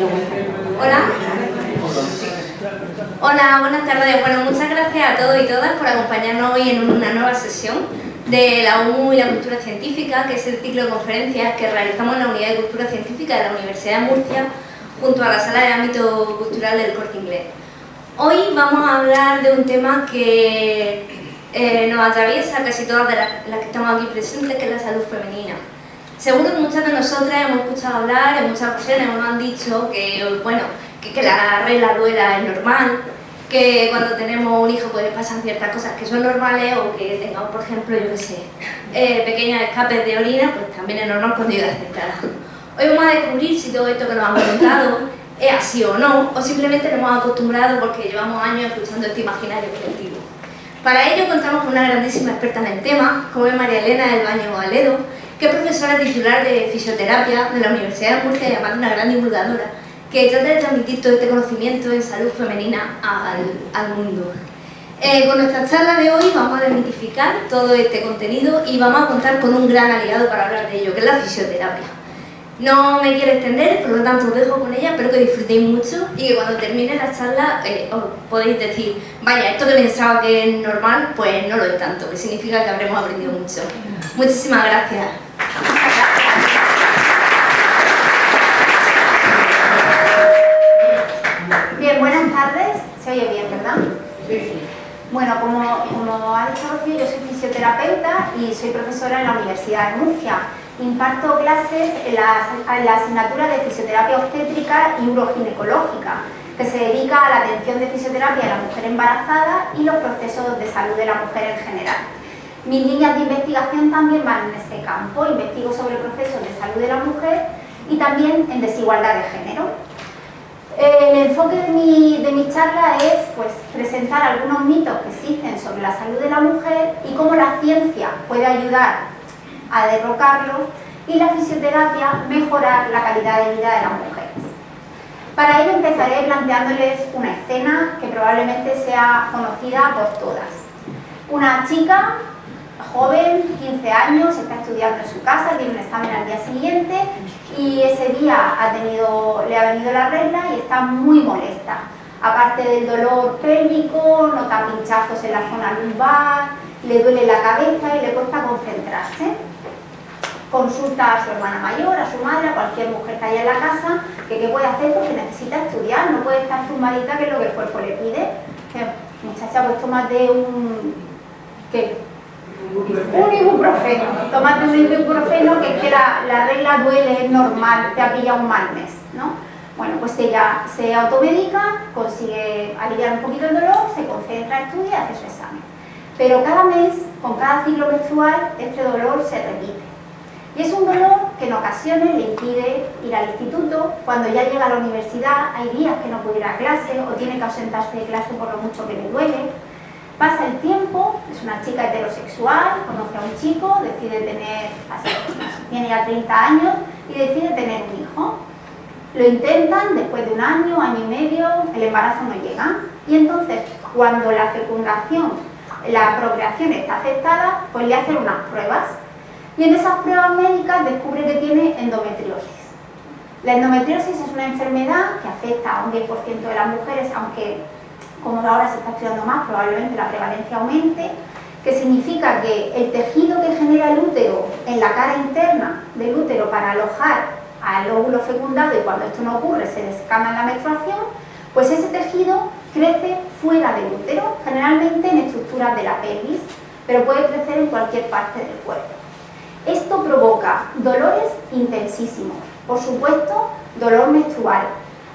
Hola. Hola, buenas tardes. Bueno, muchas gracias a todos y todas por acompañarnos hoy en una nueva sesión de la UMU y la Cultura Científica, que es el ciclo de conferencias que realizamos en la Unidad de Cultura Científica de la Universidad de Murcia junto a la Sala de Ámbito Cultural del Corte Inglés. Hoy vamos a hablar de un tema que nos atraviesa casi todas de las que estamos aquí presentes, que es la salud femenina. Seguro que muchas de nosotras hemos escuchado hablar, en muchas ocasiones nos han dicho que, bueno, que la regla duela es normal, que cuando tenemos un hijo pues pasan ciertas cosas que son normales, o que tengamos, por ejemplo, yo qué sé, pequeños escapes de orina, pues también es normal cuando llega aceptada. Hoy vamos a descubrir si todo esto que nos han contado es así o no, o simplemente nos hemos acostumbrado porque llevamos años escuchando este imaginario colectivo. Para ello contamos con una grandísima experta en el tema, como es María Elena del Baño Aledo, que es profesora titular de fisioterapia de la Universidad de Murcia y además una gran divulgadora, que trata de transmitir todo este conocimiento en salud femenina al mundo. Con nuestra charla de hoy vamos a desmitificar todo este contenido y vamos a contar con un gran aliado para hablar de ello, que es la fisioterapia. No me quiero extender, por lo tanto os dejo con ella, espero que disfrutéis mucho y que cuando termine la charla os podéis decir, vaya, esto que pensaba que es normal, pues no lo es tanto, que significa que habremos aprendido mucho. Muchísimas gracias. Bien, buenas tardes. ¿Se oye bien, verdad? Sí. Bueno, como ha dicho Rocío, yo soy fisioterapeuta y soy profesora en la Universidad de Murcia. Imparto clases en la asignatura de fisioterapia obstétrica y uroginecológica, que se dedica a la atención de fisioterapia de la mujer embarazada y los procesos de salud de la mujer en general. Mis líneas de investigación también van en este campo. Investigo sobre procesos de salud de la mujer y también en desigualdad de género. El enfoque de mi charla es presentar algunos mitos que existen sobre la salud de la mujer y cómo la ciencia puede ayudar a derrocarlos y la fisioterapia mejorar la calidad de vida de las mujeres. Para ello empezaré planteándoles una escena que probablemente sea conocida por todas. Una chica joven, 15 años, está estudiando en su casa, tiene un examen al día siguiente y ese día le ha venido la regla y está muy molesta. Aparte del dolor pélvico, nota pinchazos en la zona lumbar, le duele la cabeza y le cuesta concentrarse. Consulta a su hermana mayor, a su madre, a cualquier mujer que haya en la casa, que qué puede hacer porque necesita estudiar, no puede estar tumbadita, que es lo que el cuerpo le pide. Muchacha, pues tómate un ibuprofeno, tómate un ibuprofeno, que es que la regla duele, es normal, te ha pillado un mal mes, ¿no? Bueno, pues ella se automedica, consigue aliviar un poquito el dolor, se concentra, estudia y hace su examen. Pero cada mes, con cada ciclo menstrual, este dolor se repite. Y es un dolor que en ocasiones le impide ir al instituto. Cuando ya llega a la universidad hay días que no puede ir a clase o tiene que ausentarse de clase por lo mucho que le duele. Pasa el tiempo, es una chica heterosexual, conoce a un chico, tiene ya 30 años y decide tener un hijo. Lo intentan después de un año, año y medio, el embarazo no llega. Y entonces, cuando la fecundación, la procreación está aceptada, pues le hacen unas pruebas. Y en esas pruebas médicas descubre que tiene endometriosis. La endometriosis es una enfermedad que afecta a un 10% de las mujeres, aunque como ahora se está estudiando más, probablemente la prevalencia aumente, que significa que el tejido que genera el útero en la cara interna del útero para alojar al óvulo fecundado, y cuando esto no ocurre se descama en la menstruación, pues ese tejido crece fuera del útero, generalmente en estructuras de la pelvis, pero puede crecer en cualquier parte del cuerpo. Esto provoca dolores intensísimos, por supuesto dolor menstrual,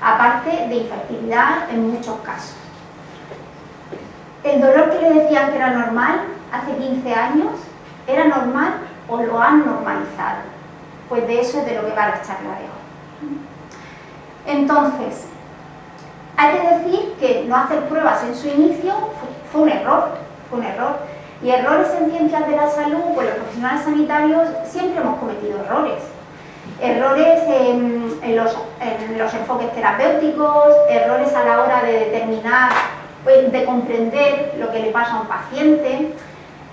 aparte de infertilidad en muchos casos. El dolor que le decían que era normal hace 15 años, ¿era normal o lo han normalizado? Pues de eso es de lo que va la charla de hoy. Entonces, hay que decir que no hacer pruebas en su inicio fue un error. Y errores en ciencias de la salud, pues los profesionales sanitarios siempre hemos cometido errores. Errores en los enfoques terapéuticos, errores a la hora de determinar, de comprender lo que le pasa a un paciente.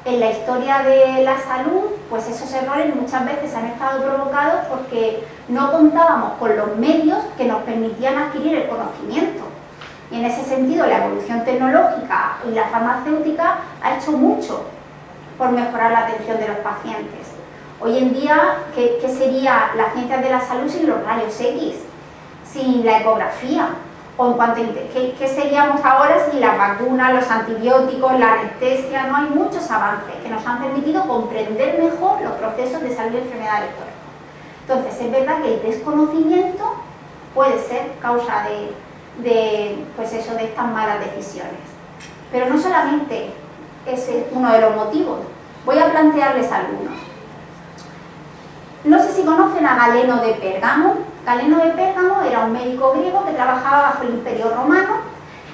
en la historia de la salud, pues esos errores muchas veces han estado provocados porque no contábamos con los medios que nos permitían adquirir el conocimiento. Y en ese sentido, la evolución tecnológica y la farmacéutica ha hecho mucho por mejorar la atención de los pacientes. Hoy en día, ¿qué sería la ciencia de la salud sin los rayos X? Sin la ecografía. O en cuanto a ¿qué seríamos ahora sin las vacunas, los antibióticos, la anestesia? No hay muchos avances que nos han permitido comprender mejor los procesos de salud y enfermedad del cuerpo. Entonces, es verdad que el desconocimiento puede ser causa pues eso, de estas malas decisiones. Pero no solamente ese es uno de los motivos. Voy a plantearles algunos. No sé si conocen a Galeno de Pérgamo. Galeno de Pérgamo era un médico griego que trabajaba bajo el Imperio Romano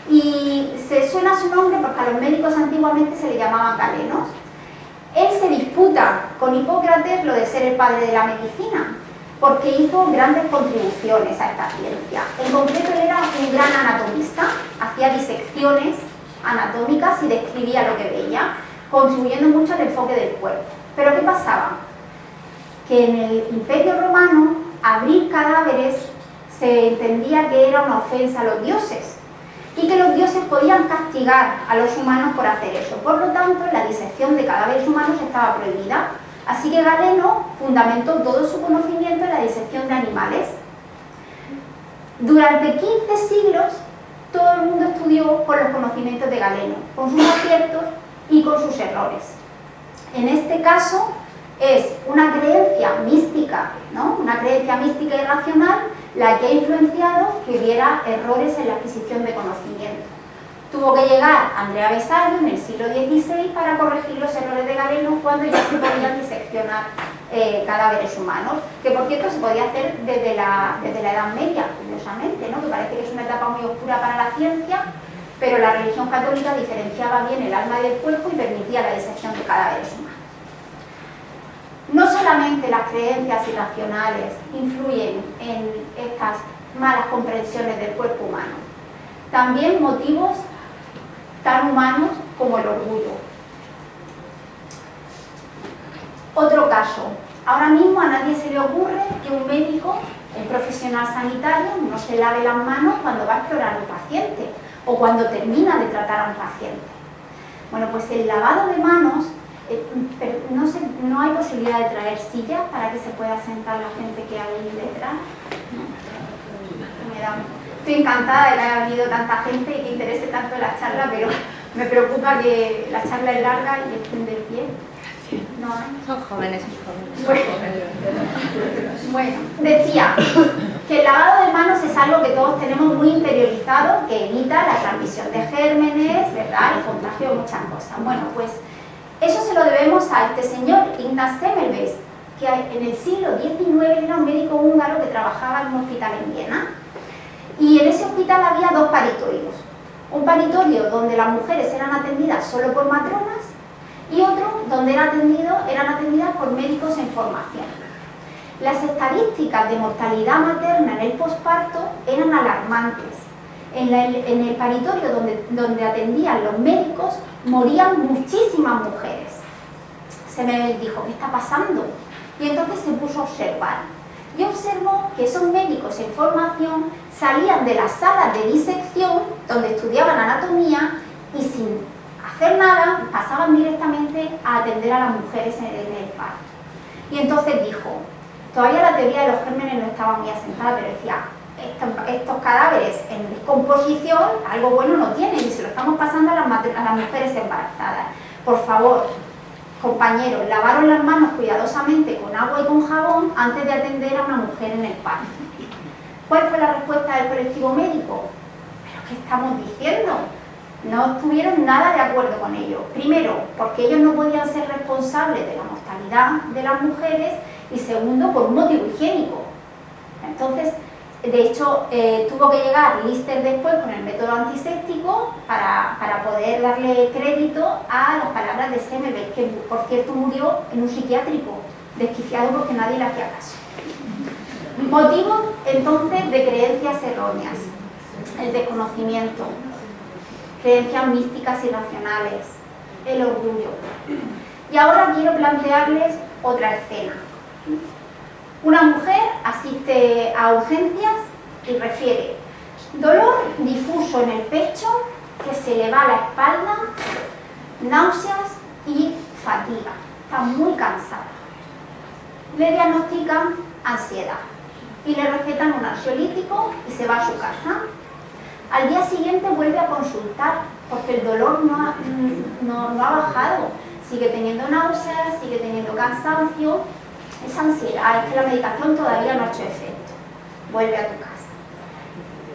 y se suena su nombre porque a los médicos antiguamente se le llamaban galenos. Él se disputa con Hipócrates lo de ser el padre de la medicina porque hizo grandes contribuciones a esta ciencia. En concreto, él era un gran anatomista, hacía disecciones anatómicas y describía lo que veía, contribuyendo mucho al enfoque del cuerpo. Pero ¿qué pasaba? Que en el Imperio Romano abrir cadáveres se entendía que era una ofensa a los dioses y que los dioses podían castigar a los humanos por hacer eso. Por lo tanto, la disección de cadáveres humanos estaba prohibida. Así que Galeno fundamentó todo su conocimiento en la disección de animales. Durante 15 siglos, todo el mundo estudió con los conocimientos de Galeno, con sus aciertos y con sus errores. En este caso, es una creencia mística, ¿no? Una creencia mística y racional la que ha influenciado que hubiera errores en la adquisición de conocimiento. Tuvo que llegar Andrea Vesalius en el siglo XVI para corregir los errores de Galeno cuando ya se podían diseccionar cadáveres humanos, que por cierto se podía hacer desde la Edad Media, curiosamente, ¿no? Que parece que es una etapa muy oscura para la ciencia, pero la religión católica diferenciaba bien el alma del cuerpo y permitía la disección de cadáveres humanos. No solamente las creencias irracionales influyen en estas malas comprensiones del cuerpo humano, también motivos tan humanos como el orgullo. Otro caso. Ahora mismo a nadie se le ocurre que un médico, un profesional sanitario, no se lave las manos cuando va a explorar a un paciente o cuando termina de tratar a un paciente. Bueno, pues el lavado de manos, no hay posibilidad de traer sillas para que se pueda sentar la gente que hay detrás. Estoy encantada de que haya habido tanta gente y que interese tanto la charla, pero me preocupa que la charla es larga y estén de pie. No, son jóvenes, son jóvenes. Bueno, decía que el lavado de manos es algo que todos tenemos muy interiorizado, que evita la transmisión de gérmenes, ¿verdad? El contagio de muchas cosas. Bueno, pues eso se lo debemos a este señor, Ignaz Semmelweis, que en el siglo XIX era un médico húngaro que trabajaba en un hospital en Viena. Y en ese hospital había dos paritorios. Un paritorio donde las mujeres eran atendidas solo por matronas y otro donde eran atendidas por médicos en formación. Las estadísticas de mortalidad materna en el posparto eran alarmantes. En el paritorio donde atendían los médicos morían muchísimas mujeres. Se me dijo, ¿qué está pasando? Y entonces se puso a observar. Y observó que esos médicos en formación salían de las salas de disección donde estudiaban anatomía y sin hacer nada pasaban directamente a atender a las mujeres en el parto. Y entonces dijo, todavía la teoría de los gérmenes no estaba muy asentada, pero decía, estos cadáveres en descomposición algo bueno no tienen y se lo estamos pasando a las mujeres embarazadas. Por favor, compañeros, lavaron las manos cuidadosamente con agua y con jabón antes de atender a una mujer en el parto. ¿Cuál fue la respuesta del colectivo médico? ¿Pero qué estamos diciendo? No estuvieron nada de acuerdo con ello. Primero, porque ellos no podían ser responsables de la mortalidad de las mujeres y segundo, por un motivo higiénico. Entonces, de hecho, tuvo que llegar Lister después con el método antiséptico para poder darle crédito a las palabras de Semmelweis, que por cierto murió en un psiquiátrico, desquiciado porque nadie le hacía caso. Motivos entonces de creencias erróneas, el desconocimiento, creencias místicas y racionales, el orgullo. Y ahora quiero plantearles otra escena. Una mujer asiste a urgencias y refiere dolor difuso en el pecho, que se le va a la espalda, náuseas y fatiga. Está muy cansada. Le diagnostican ansiedad y le recetan un ansiolítico y se va a su casa. Al día siguiente vuelve a consultar porque el dolor no ha bajado. Sigue teniendo náuseas, sigue teniendo cansancio. Es ansiedad, es que la medicación todavía no ha hecho efecto. Vuelve a tu casa.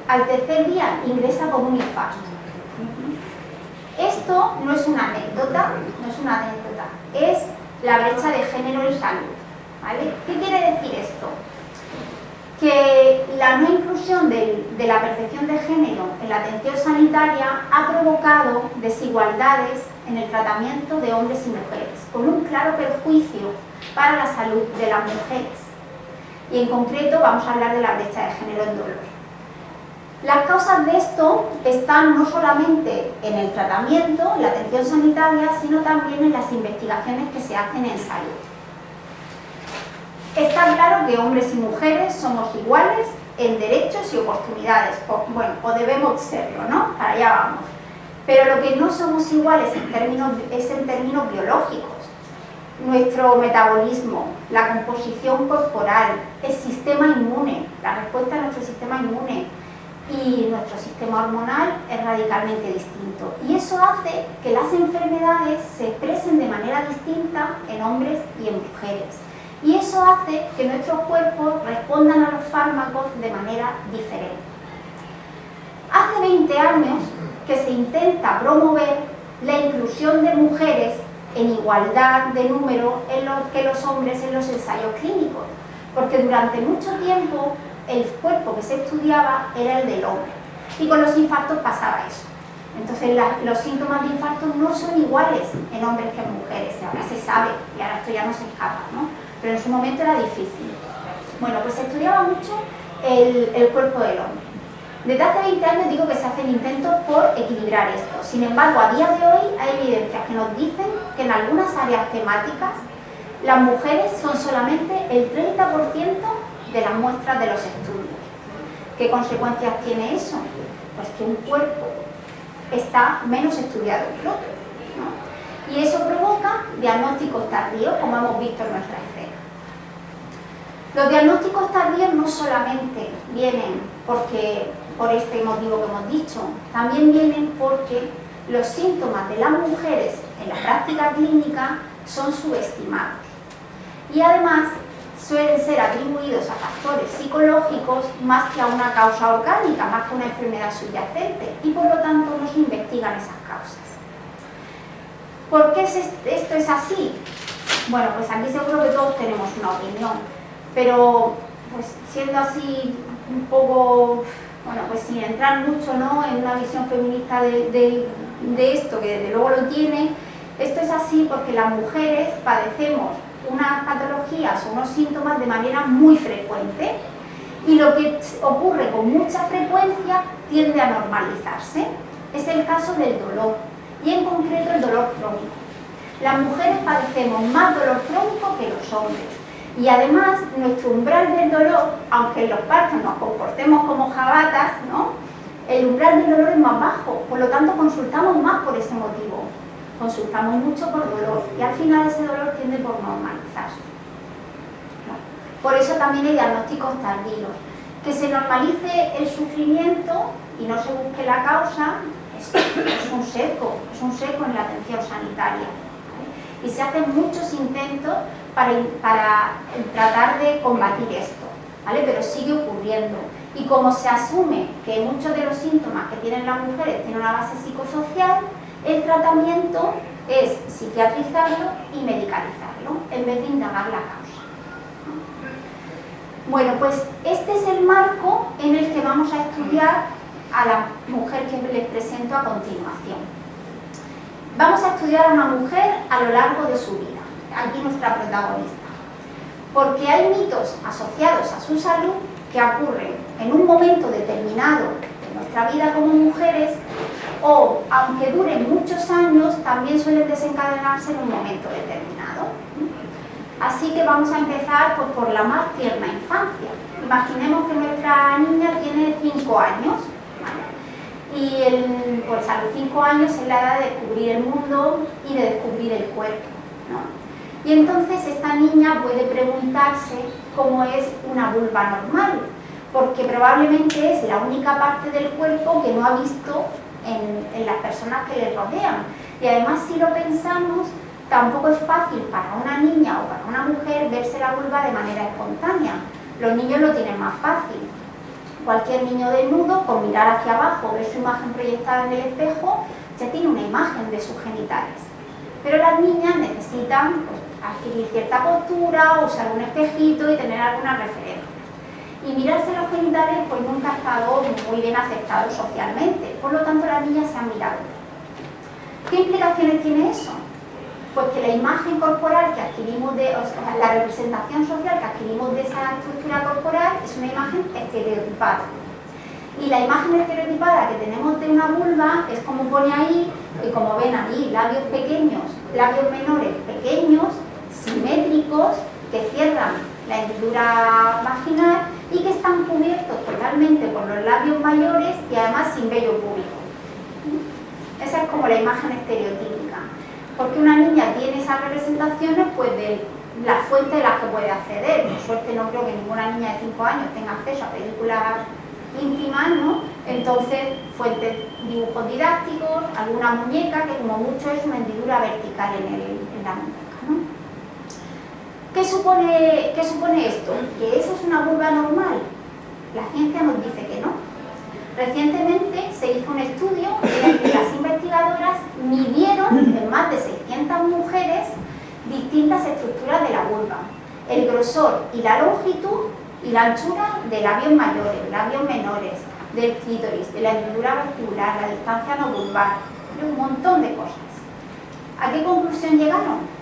Al tercer día ingresa con un infarto. Esto no es una anécdota, es la brecha de género en salud. ¿Vale? ¿Qué quiere decir esto? Que la no inclusión de la percepción de género en la atención sanitaria ha provocado desigualdades en el tratamiento de hombres y mujeres, con un claro perjuicio para la salud de las mujeres. Y en concreto vamos a hablar de la brecha de género en dolor. Las causas de esto están no solamente en el tratamiento, en la atención sanitaria, sino también en las investigaciones que se hacen en salud. Está claro que hombres y mujeres somos iguales en derechos y oportunidades, o debemos serlo, ¿no? Para allá vamos. Pero lo que no somos iguales es en términos biológicos. Nuestro metabolismo, la composición corporal, el sistema inmune, la respuesta a nuestro sistema inmune y nuestro sistema hormonal es radicalmente distinto. Y eso hace que las enfermedades se expresen de manera distinta en hombres y en mujeres. Y eso hace que nuestros cuerpos respondan a los fármacos de manera diferente. Hace 20 años que se intenta promover la inclusión de mujeres en igualdad de número que los hombres en los ensayos clínicos, porque durante mucho tiempo el cuerpo que se estudiaba era el del hombre, y con los infartos pasaba eso. Entonces los síntomas de infarto no son iguales en hombres que en mujeres, y ahora se sabe, y ahora esto ya no se escapa, ¿no? Pero en su momento era difícil. Bueno, pues se estudiaba mucho el cuerpo del hombre. Desde hace 20 años digo que se hacen intentos por equilibrar esto. Sin embargo, a día de hoy hay evidencias que nos dicen que en algunas áreas temáticas las mujeres son solamente el 30% de las muestras de los estudios. ¿Qué consecuencias tiene eso? Pues que un cuerpo está menos estudiado que el otro, ¿no? Y eso provoca diagnósticos tardíos, como hemos visto en nuestra escena. Los diagnósticos tardíos no solamente vienen por este motivo que hemos dicho, también vienen porque los síntomas de las mujeres en la práctica clínica son subestimados. Y además suelen ser atribuidos a factores psicológicos más que a una causa orgánica, más que a una enfermedad subyacente, y por lo tanto no se investigan esas causas. ¿Por qué esto es así? Bueno, pues aquí seguro que todos tenemos una opinión, pero pues siendo así un poco, bueno, pues sin entrar mucho, ¿no?, en una visión feminista de esto, que desde luego lo tiene, esto es así porque las mujeres padecemos unas patologías o unos síntomas de manera muy frecuente, y lo que ocurre con mucha frecuencia tiende a normalizarse. Es el caso del dolor, y en concreto el dolor crónico. Las mujeres padecemos más dolor crónico que los hombres, y además nuestro umbral del dolor, aunque en los partos nos comportemos como jabatas, ¿no?, el umbral del dolor es más bajo, por lo tanto consultamos más por ese motivo. Consultamos mucho por dolor, y al final ese dolor tiende por normalizarse, ¿no? Por eso también hay diagnósticos tardíos. Que se normalice el sufrimiento y no se busque la causa es un seco en la atención sanitaria, ¿vale? Y se hacen muchos intentos para tratar de combatir esto, ¿vale? Pero sigue ocurriendo. Y como se asume que muchos de los síntomas que tienen las mujeres tienen una base psicosocial, el tratamiento es psiquiatrizarlo y medicalizarlo, en vez de indagar la causa. Bueno, pues este es el marco en el que vamos a estudiar a la mujer que les presento a continuación. Vamos a estudiar a una mujer a lo largo de su vida, aquí nuestra protagonista, porque hay mitos asociados a su salud que ocurren en un momento determinado de nuestra vida como mujeres o, aunque duren muchos años, también suelen desencadenarse en un momento determinado. Así que vamos a empezar pues, por la más tierna infancia. Imaginemos que nuestra niña tiene 5 años, ¿vale? Y pues a los 5 años es la edad de descubrir el mundo y de descubrir el cuerpo, ¿no? Y entonces esta niña puede preguntarse cómo es una vulva normal, porque probablemente es la única parte del cuerpo que no ha visto en las personas que le rodean. Y además, si lo pensamos, tampoco es fácil para una niña o para una mujer verse la vulva de manera espontánea. Los niños lo tienen más fácil. Cualquier niño desnudo, con mirar hacia abajo, ver su imagen proyectada en el espejo, ya tiene una imagen de sus genitales. Pero las niñas necesitan pues, adquirir cierta postura, usar un espejito y tener alguna referencia. Y mirarse los genitales pues nunca ha estado muy bien aceptado socialmente. Por lo tanto, las niñas se han mirado. ¿Qué implicaciones tiene eso? Pues que la imagen corporal que adquirimos, o sea, la representación social que adquirimos de esa estructura corporal es una imagen estereotipada. Y la imagen estereotipada que tenemos de una vulva es como pone ahí, y como ven ahí, labios pequeños, labios menores pequeños, simétricos, que cierran la hendidura vaginal y que están cubiertos totalmente por los labios mayores y además sin vello púbico. Esa es como la imagen estereotípica. Porque una niña tiene esas representaciones pues de la fuente de las que puede acceder. Por suerte no creo que ninguna niña de 5 años tenga acceso a películas íntimas, ¿no? Entonces, fuentes, dibujos didácticos, alguna muñeca que como mucho es una hendidura vertical en la muñeca, ¿no? ¿Qué supone esto? ¿Que eso es una vulva normal? La ciencia nos dice que no. Recientemente se hizo un estudio en el que las investigadoras midieron en más de 600 mujeres distintas estructuras de la vulva, el grosor y la longitud y la anchura de labios mayores, labios menores, del clítoris, de la hendidura vestibular, la distancia no vulvar, de un montón de cosas. ¿A qué conclusión llegaron?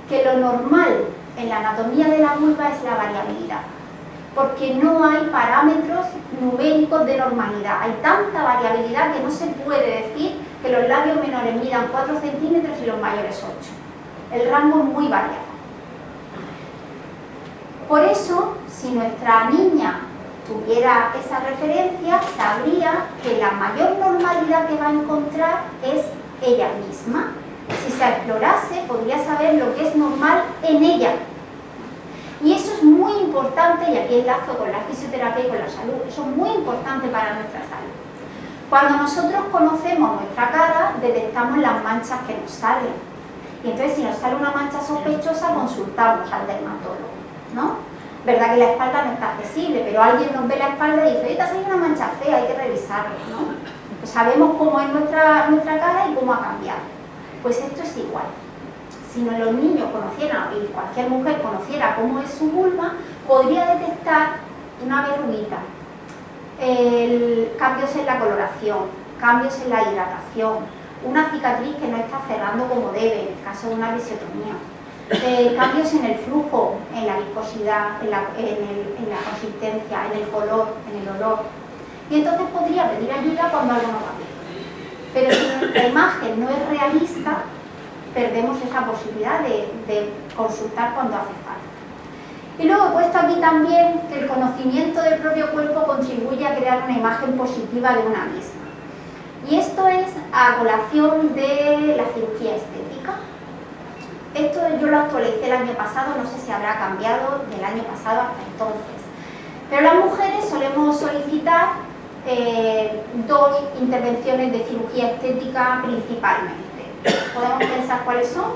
Que lo normal en la anatomía de la vulva es la variabilidad, porque no hay parámetros numéricos de normalidad. Hay tanta variabilidad que no se puede decir que los labios menores midan 4 centímetros y los mayores 8. El rango es muy variable. Por eso, si nuestra niña tuviera esa referencia, sabría que la mayor normalidad que va a encontrar es ella misma. Si se explorase, podría saber lo que es normal en ella. Y eso es muy importante, y aquí enlazo con la fisioterapia y con la salud, eso es muy importante para nuestra salud. Cuando nosotros conocemos nuestra cara, detectamos las manchas que nos salen. Y entonces, si nos sale una mancha sospechosa, consultamos al dermatólogo, ¿no? Verdad que la espalda no está accesible, pero alguien nos ve la espalda y dice, oye, te ha salido una mancha fea, hay que revisarlo, ¿no? Pues sabemos cómo es nuestra cara y cómo ha cambiado. Pues esto es igual. Si los niños conocieran, y cualquier mujer conociera cómo es su vulva, podría detectar una verruguita, cambios en la coloración, cambios en la hidratación, una cicatriz que no está cerrando como debe, en el caso de una biseotomía, cambios en el flujo, en la viscosidad, en la consistencia, en el color, en el olor. Y entonces podría pedir ayuda cuando algo no va bien. Pero si nuestra imagen no es realista, perdemos esa posibilidad de consultar cuando hace falta. Y luego he puesto aquí también que el conocimiento del propio cuerpo contribuye a crear una imagen positiva de una misma. Y esto es a colación de la cirugía estética. Esto yo lo actualicé el año pasado, no sé si habrá cambiado del año pasado hasta entonces. Pero las mujeres solemos solicitar 2 intervenciones de cirugía estética principalmente. ¿Podemos pensar cuáles son?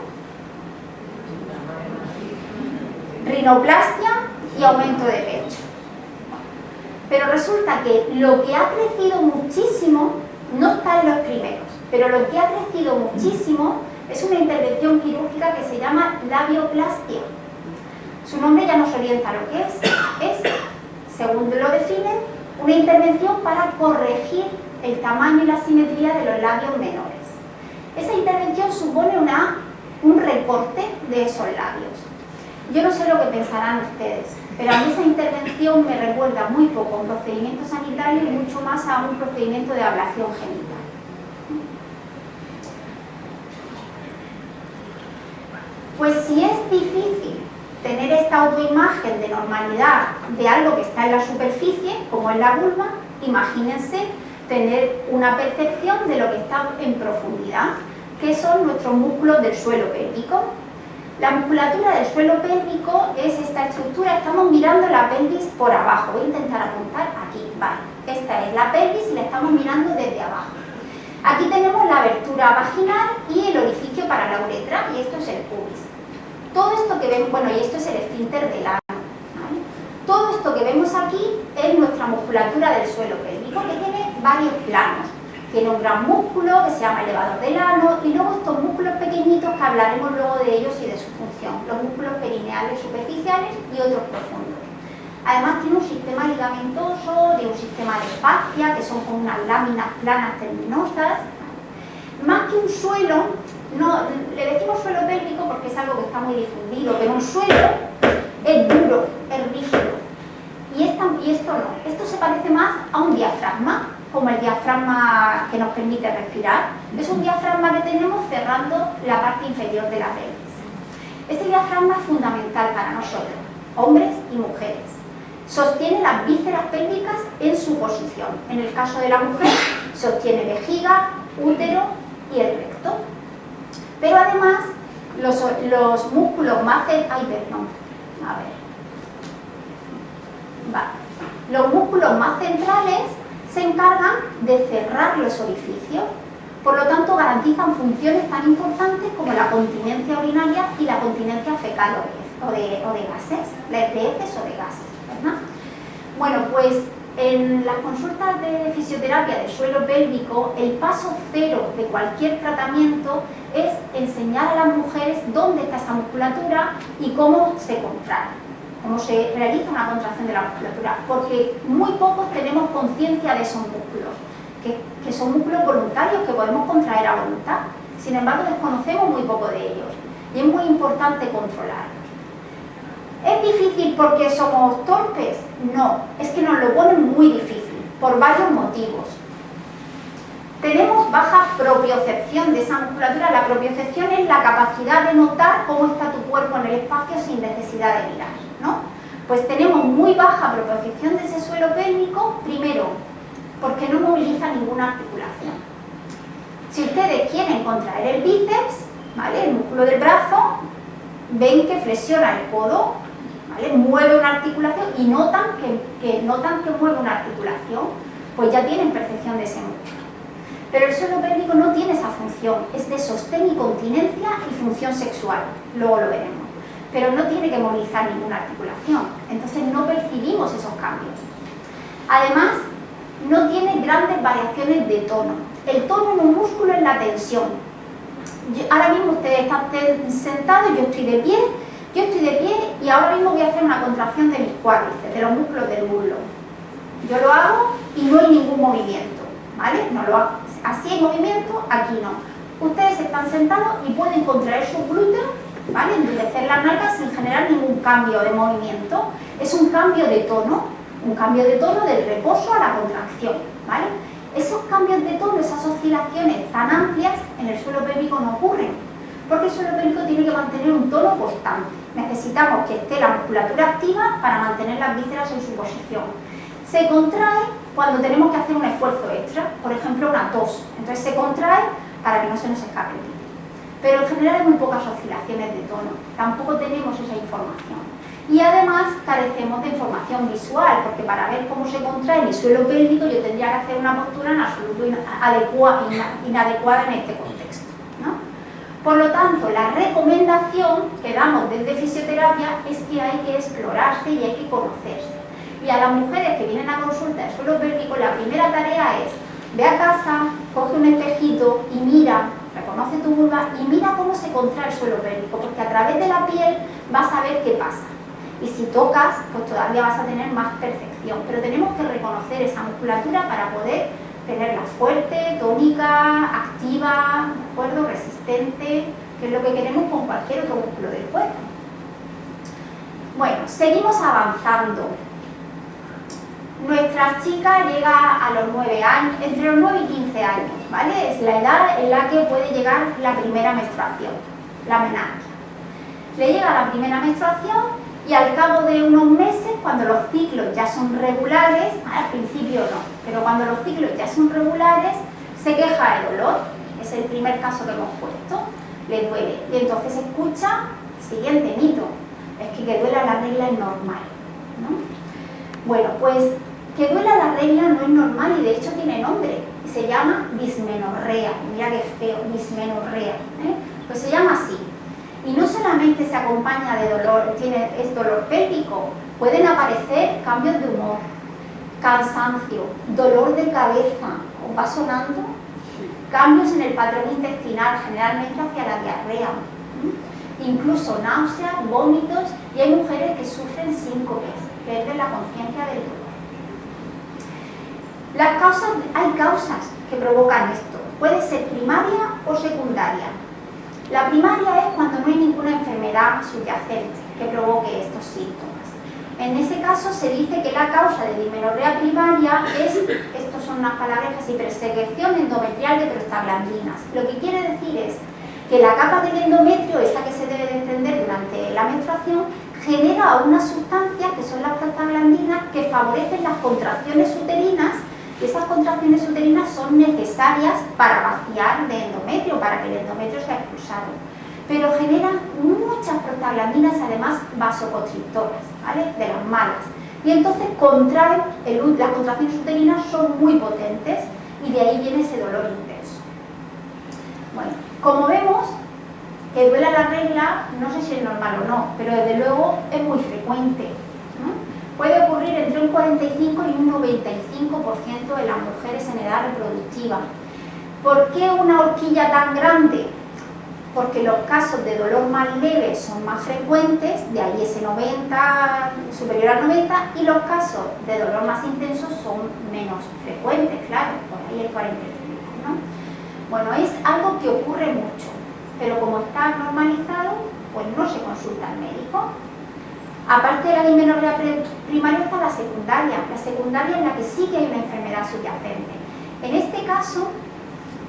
Rinoplastia y aumento de pecho. Pero resulta que lo que ha crecido muchísimo no está en los primeros, pero lo que ha crecido muchísimo es una intervención quirúrgica que se llama labioplastia. Su nombre ya nos orienta a lo que es, según lo definen, una intervención para corregir el tamaño y la simetría de los labios menores. Esa intervención supone un recorte de esos labios. Yo no sé lo que pensarán ustedes, pero a mí esa intervención me recuerda muy poco a un procedimiento sanitario y mucho más a un procedimiento de ablación genital. Pues si es difícil tener esta autoimagen de normalidad de algo que está en la superficie, como es la vulva, imagínense tener una percepción de lo que está en profundidad, que son nuestros músculos del suelo pélvico. La musculatura del suelo pélvico es esta estructura, estamos mirando la pelvis por abajo, voy a intentar apuntar aquí, vale, esta es la pelvis y la estamos mirando desde abajo. Aquí tenemos la abertura vaginal y el orificio para la uretra, y esto es el pubis. Todo esto que vemos, bueno, y esto es el esfínter del ano, ¿vale? Todo esto que vemos aquí es nuestra musculatura del suelo pélvico, que tiene varios planos. Tiene un gran músculo que se llama elevador del ano y luego estos músculos pequeñitos que hablaremos luego de ellos y de su función, los músculos perineales superficiales y otros profundos. Además tiene un sistema ligamentoso, tiene un sistema de fascia, que son como unas láminas planas terminosas. Más que un suelo, no, le decimos suelo pélvico porque es algo que está muy difundido, pero un suelo es duro, es rígido. Y esto no, esto se parece más a un diafragma, como el diafragma que nos permite respirar. Es un diafragma que tenemos cerrando la parte inferior de la pelvis. Este diafragma es fundamental para nosotros, hombres y mujeres. Sostiene las vísceras pélvicas en su posición. En el caso de la mujer, sostiene vejiga, útero y el recto. Pero además, los músculos más los músculos más centrales se encargan de cerrar los orificios, por lo tanto garantizan funciones tan importantes como la continencia urinaria y la continencia fecal o de gases, de heces o de gases, ¿verdad? Bueno, pues en las consultas de fisioterapia del suelo pélvico, el paso cero de cualquier tratamiento es enseñar a las mujeres dónde está esa musculatura y cómo se contrae, cómo se realiza una contracción de la musculatura, porque muy pocos tenemos conciencia de esos músculos, que son músculos voluntarios que podemos contraer a voluntad. Sin embargo, desconocemos muy poco de ellos y es muy importante controlarlos. ¿Es difícil porque somos torpes? No, es que nos lo ponen muy difícil, por varios motivos. Tenemos baja propiocepción de esa musculatura. La propiocepción es la capacidad de notar cómo está tu cuerpo en el espacio sin necesidad de mirar, ¿no? Pues tenemos muy baja propiocepción de ese suelo pélvico, primero, porque no moviliza ninguna articulación. Si ustedes quieren contraer el bíceps, ¿vale?, el músculo del brazo, ven que flexiona el codo, ¿vale?, mueve una articulación y notan que mueve una articulación, pues ya tienen percepción de ese músculo. Pero el suelo pélvico no tiene esa función, es de sostén y continencia y función sexual, luego lo veremos, pero no tiene que movilizar ninguna articulación, entonces no percibimos esos cambios. Además, no tiene grandes variaciones de tono. El tono en un músculo es la tensión. Ahora mismo ustedes están sentados, yo estoy de pie y ahora mismo voy a hacer una contracción de mis cuádriceps, de los músculos del muslo. Yo lo hago y no hay ningún movimiento, ¿vale? No lo hago. Así hay movimiento, aquí no. Ustedes están sentados y pueden contraer sus glúteos, ¿vale?, endurecer las nalgas sin generar ningún cambio de movimiento. Es un cambio de tono del reposo a la contracción, ¿vale? Esos cambios de tono, esas oscilaciones tan amplias en el suelo pélvico no ocurren, porque el suelo pélvico tiene que mantener un tono constante. Necesitamos que esté la musculatura activa para mantener las vísceras en su posición. Se contrae cuando tenemos que hacer un esfuerzo extra, por ejemplo una tos, entonces se contrae para que no se nos escape el pipí. Pero en general hay muy pocas oscilaciones de tono, tampoco tenemos esa información. Y además carecemos de información visual, porque para ver cómo se contrae mi suelo pélvico yo tendría que hacer una postura en absoluto inadecuada en este contexto, ¿no? Por lo tanto, la recomendación que damos desde fisioterapia es que hay que explorarse y hay que conocerse. Y a las mujeres que vienen a consulta de suelo pélvico, la primera tarea es: ve a casa, coge un espejito y mira, reconoce tu vulva y mira cómo se contrae el suelo pélvico, porque a través de la piel vas a ver qué pasa. Y si tocas, pues todavía vas a tener más percepción. Pero tenemos que reconocer esa musculatura para poder tenerla fuerte, tónica, activa, ¿de acuerdo?, resistente, que es lo que queremos con cualquier otro músculo del cuerpo. Bueno, seguimos avanzando. Nuestra chica llega a los 9 años, entre los 9 y 15 años, ¿vale? Es la edad en la que puede llegar la primera menstruación, la menarquia. Le llega la primera menstruación y al cabo de unos meses, cuando los ciclos ya son regulares, al principio no, pero cuando los ciclos ya son regulares, se queja de dolor. Es el primer caso que hemos puesto, le duele. Y entonces escucha el siguiente mito, es que duela la regla es normal, ¿no? Bueno, pues que duela la regla no es normal y de hecho tiene nombre, y se llama dismenorrea. Mira qué feo, dismenorrea, ¿eh? Pues se llama así. Y no solamente se acompaña de dolor, es dolor pélvico, pueden aparecer cambios de humor, cansancio, dolor de cabeza, ¿os va sonando? Cambios en el patrón intestinal, generalmente hacia la diarrea, incluso náuseas, vómitos, y hay mujeres que sufren síncopes, pierden la conciencia del dolor. Hay causas que provocan esto, puede ser primaria o secundaria. La primaria es cuando no hay ninguna enfermedad subyacente que provoque estos síntomas. En ese caso se dice que la causa de dismenorrea primaria es, estos son unas palabras así, secreción endometrial de prostaglandinas. Lo que quiere decir es que la capa del endometrio, esta que se debe desprender durante la menstruación, genera unas sustancias que son las prostaglandinas que favorecen las contracciones uterinas. Y esas contracciones uterinas son necesarias para vaciar de endometrio, para que el endometrio sea expulsado. Pero generan muchas prostaglandinas, además vasoconstrictoras, ¿vale? De las malas. Y entonces contraen, las contracciones uterinas son muy potentes y de ahí viene ese dolor intenso. Bueno, como vemos, que duela la regla, no sé si es normal o no, pero desde luego es muy frecuente, ¿no? Puede ocurrir entre un 45 y un 95% de las mujeres en edad reproductiva. ¿Por qué una horquilla tan grande? Porque los casos de dolor más leve son más frecuentes, de ahí ese 90, superior al 90, y los casos de dolor más intenso son menos frecuentes, claro, por ahí el 45, ¿no? Bueno, es algo que ocurre mucho, pero como está normalizado, pues no se consulta al médico. Aparte de la dismenorrea primaria está la secundaria es la que sí que hay una enfermedad subyacente. En este caso,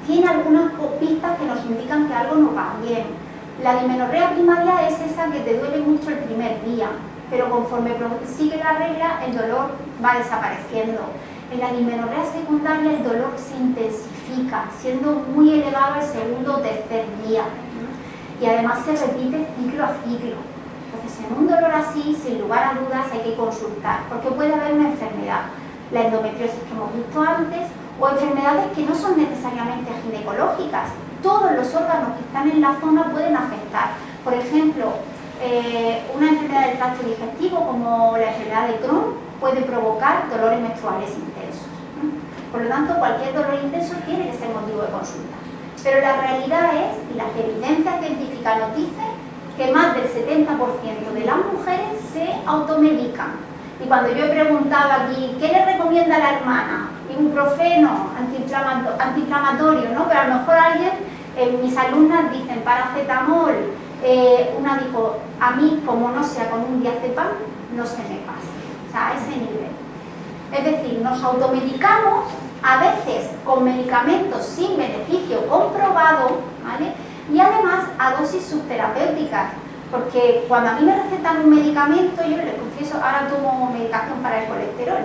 tiene algunas pistas que nos indican que algo no va bien. La dismenorrea primaria es esa que te duele mucho el primer día, pero conforme sigue la regla, el dolor va desapareciendo. En la dismenorrea secundaria el dolor se intensifica, siendo muy elevado el segundo o tercer día. Y además se repite ciclo a ciclo. Entonces, en un dolor así, sin lugar a dudas, hay que consultar, porque puede haber una enfermedad, la endometriosis que hemos visto antes, o enfermedades que no son necesariamente ginecológicas. Todos los órganos que están en la zona pueden afectar. Por ejemplo, una enfermedad del tracto digestivo, como la enfermedad de Crohn, puede provocar dolores menstruales intensos. Por lo tanto, cualquier dolor intenso tiene que ser motivo de consulta. Pero la realidad es, y las evidencias científicas nos dicen, que más del 70% de las mujeres se automedican. Y cuando yo he preguntado aquí, ¿qué le recomienda a la hermana? Ibuprofeno, antiinflamatorio, ¿no? Pero a lo mejor alguien, mis alumnas dicen paracetamol. Una dijo, a mí, como no sea con un diazepam, no se me pasa. O sea, a ese nivel. Es decir, nos automedicamos, a veces con medicamentos sin beneficio comprobado, ¿vale? Y además a dosis subterapéuticas, porque cuando a mí me recetan un medicamento, yo les confieso, ahora tomo medicación para el colesterol,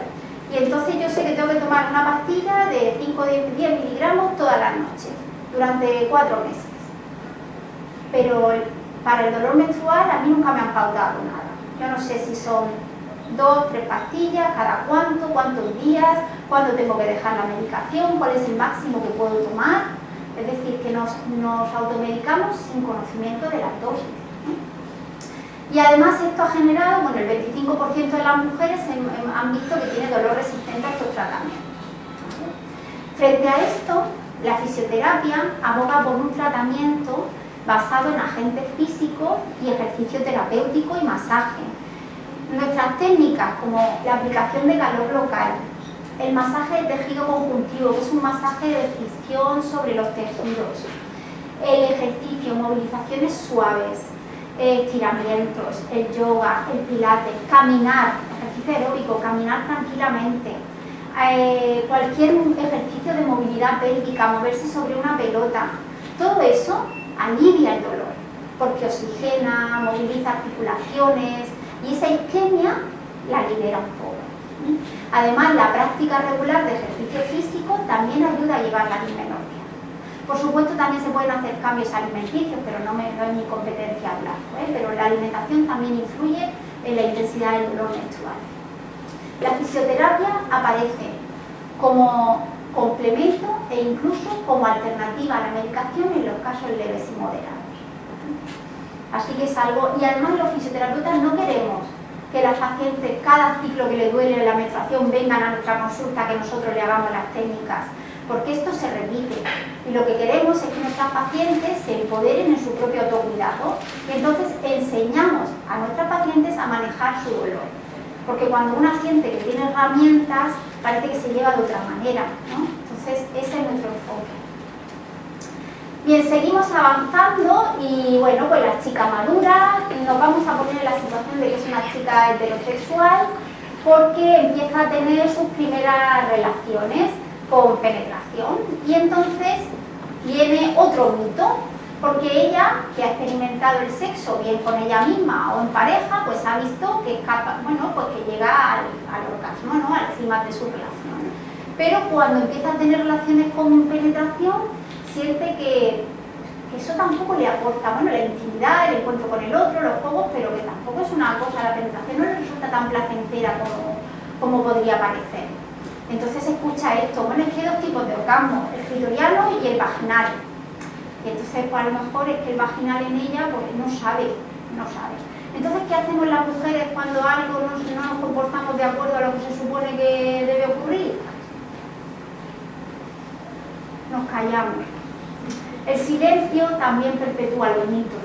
y entonces yo sé que tengo que tomar una pastilla de 5 o 10 miligramos todas las noches, durante 4 meses. Pero para el dolor menstrual a mí nunca me han pautado nada. Yo no sé si son 2, 3 pastillas, cada cuántos días, cuándo tengo que dejar la medicación, cuál es el máximo que puedo tomar. Es decir, que nos automedicamos sin conocimiento de las dosis. Y además esto ha generado, bueno, el 25% de las mujeres han visto que tiene dolor resistente a estos tratamientos. Frente a esto, la fisioterapia aboga por un tratamiento basado en agentes físicos y ejercicio terapéutico y masaje. Nuestras técnicas, como la aplicación de calor local, el masaje de tejido conjuntivo, que es un masaje de fricción sobre los tejidos, el ejercicio, movilizaciones suaves, estiramientos, el yoga, el pilates, caminar, ejercicio aeróbico, caminar tranquilamente, cualquier ejercicio de movilidad pélvica, moverse sobre una pelota, todo eso alivia el dolor, porque oxigena, moviliza articulaciones y esa isquemia la libera un poco. Además, la práctica regular de ejercicio físico también ayuda a llevar la dismenorrea. Por supuesto, también se pueden hacer cambios alimenticios, pero no es mi competencia hablarlo, pero la alimentación también influye en la intensidad del dolor menstrual. La fisioterapia aparece como complemento e incluso como alternativa a la medicación en los casos leves y moderados. Así que es algo, y además los fisioterapeutas no queremos que las pacientes cada ciclo que le duele la menstruación vengan a nuestra consulta, que nosotros le hagamos las técnicas, porque esto se repite y lo que queremos es que nuestras pacientes se empoderen en su propio autocuidado y entonces enseñamos a nuestras pacientes a manejar su dolor, porque cuando una siente que tiene herramientas parece que se lleva de otra manera, ¿no? Entonces ese es nuestro enfoque. Bien, seguimos avanzando y bueno, pues la chica madura, nos vamos a poner en la situación de que es una chica heterosexual porque empieza a tener sus primeras relaciones con penetración y entonces viene otro mito, porque ella, que ha experimentado el sexo bien con ella misma o en pareja, pues ha visto que escapa, bueno, pues que llega al orgasmo, ¿no? Al clímax de su relación. Pero cuando empieza a tener relaciones con penetración, siente que eso tampoco le aporta, bueno, la intimidad, el encuentro con el otro, los juegos, pero que tampoco es una cosa, la penetración no le resulta tan placentera como podría parecer. Entonces escucha esto, bueno, es que hay dos tipos de orgasmo, el clitoriano y el vaginal. Y entonces pues a lo mejor es que el vaginal en ella pues no sabe. Entonces, ¿qué hacemos las mujeres cuando algo no nos comportamos de acuerdo a lo que se supone que debe ocurrir? Nos callamos. El silencio también perpetúa los mitos.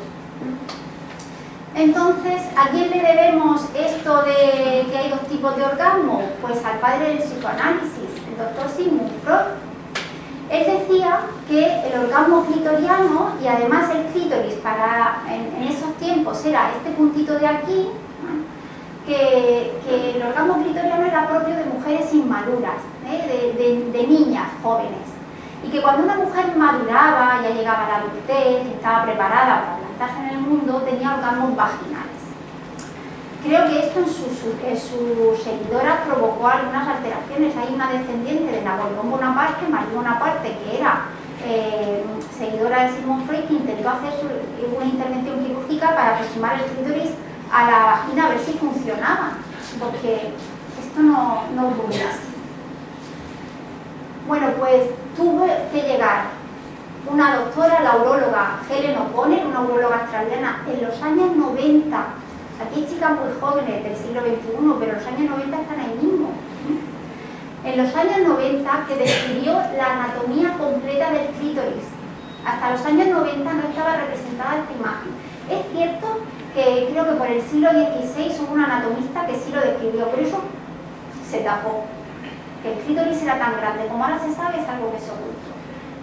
Entonces, ¿a quién le debemos esto de que hay dos tipos de orgasmo? Pues al padre del psicoanálisis, el doctor Sigmund Freud. Él decía que el orgasmo clitoriano, y además el clítoris en esos tiempos era este puntito de aquí, ¿no? que el orgasmo clitoriano era propio de mujeres inmaduras, de niñas jóvenes, y que cuando una mujer maduraba, ya llegaba a la adultez, estaba preparada para plantarse en el mundo, tenía orgasmos vaginales. Creo que esto en sus seguidoras provocó algunas alteraciones. Hay una descendiente de Napoleón Bonaparte, Marie Bonaparte, que era seguidora de Sigmund Freud, que intentó hacer una intervención quirúrgica para aproximar el clítoris a la vagina a ver si funcionaba, porque esto no ocurría así. Bueno, pues tuvo que llegar una doctora, la uróloga Helen O'Connor, una uróloga australiana, en los años 90. Aquí hay chicas muy jóvenes del siglo XXI, pero los años 90 están ahí mismo. En los años 90 que describió la anatomía completa del clítoris. Hasta los años 90 no estaba representada esta imagen. Es cierto que creo que por el siglo XVI hubo un anatomista que sí lo describió, pero eso se tapó. Que el clítoris era tan grande como ahora se sabe, es algo que se ocultó.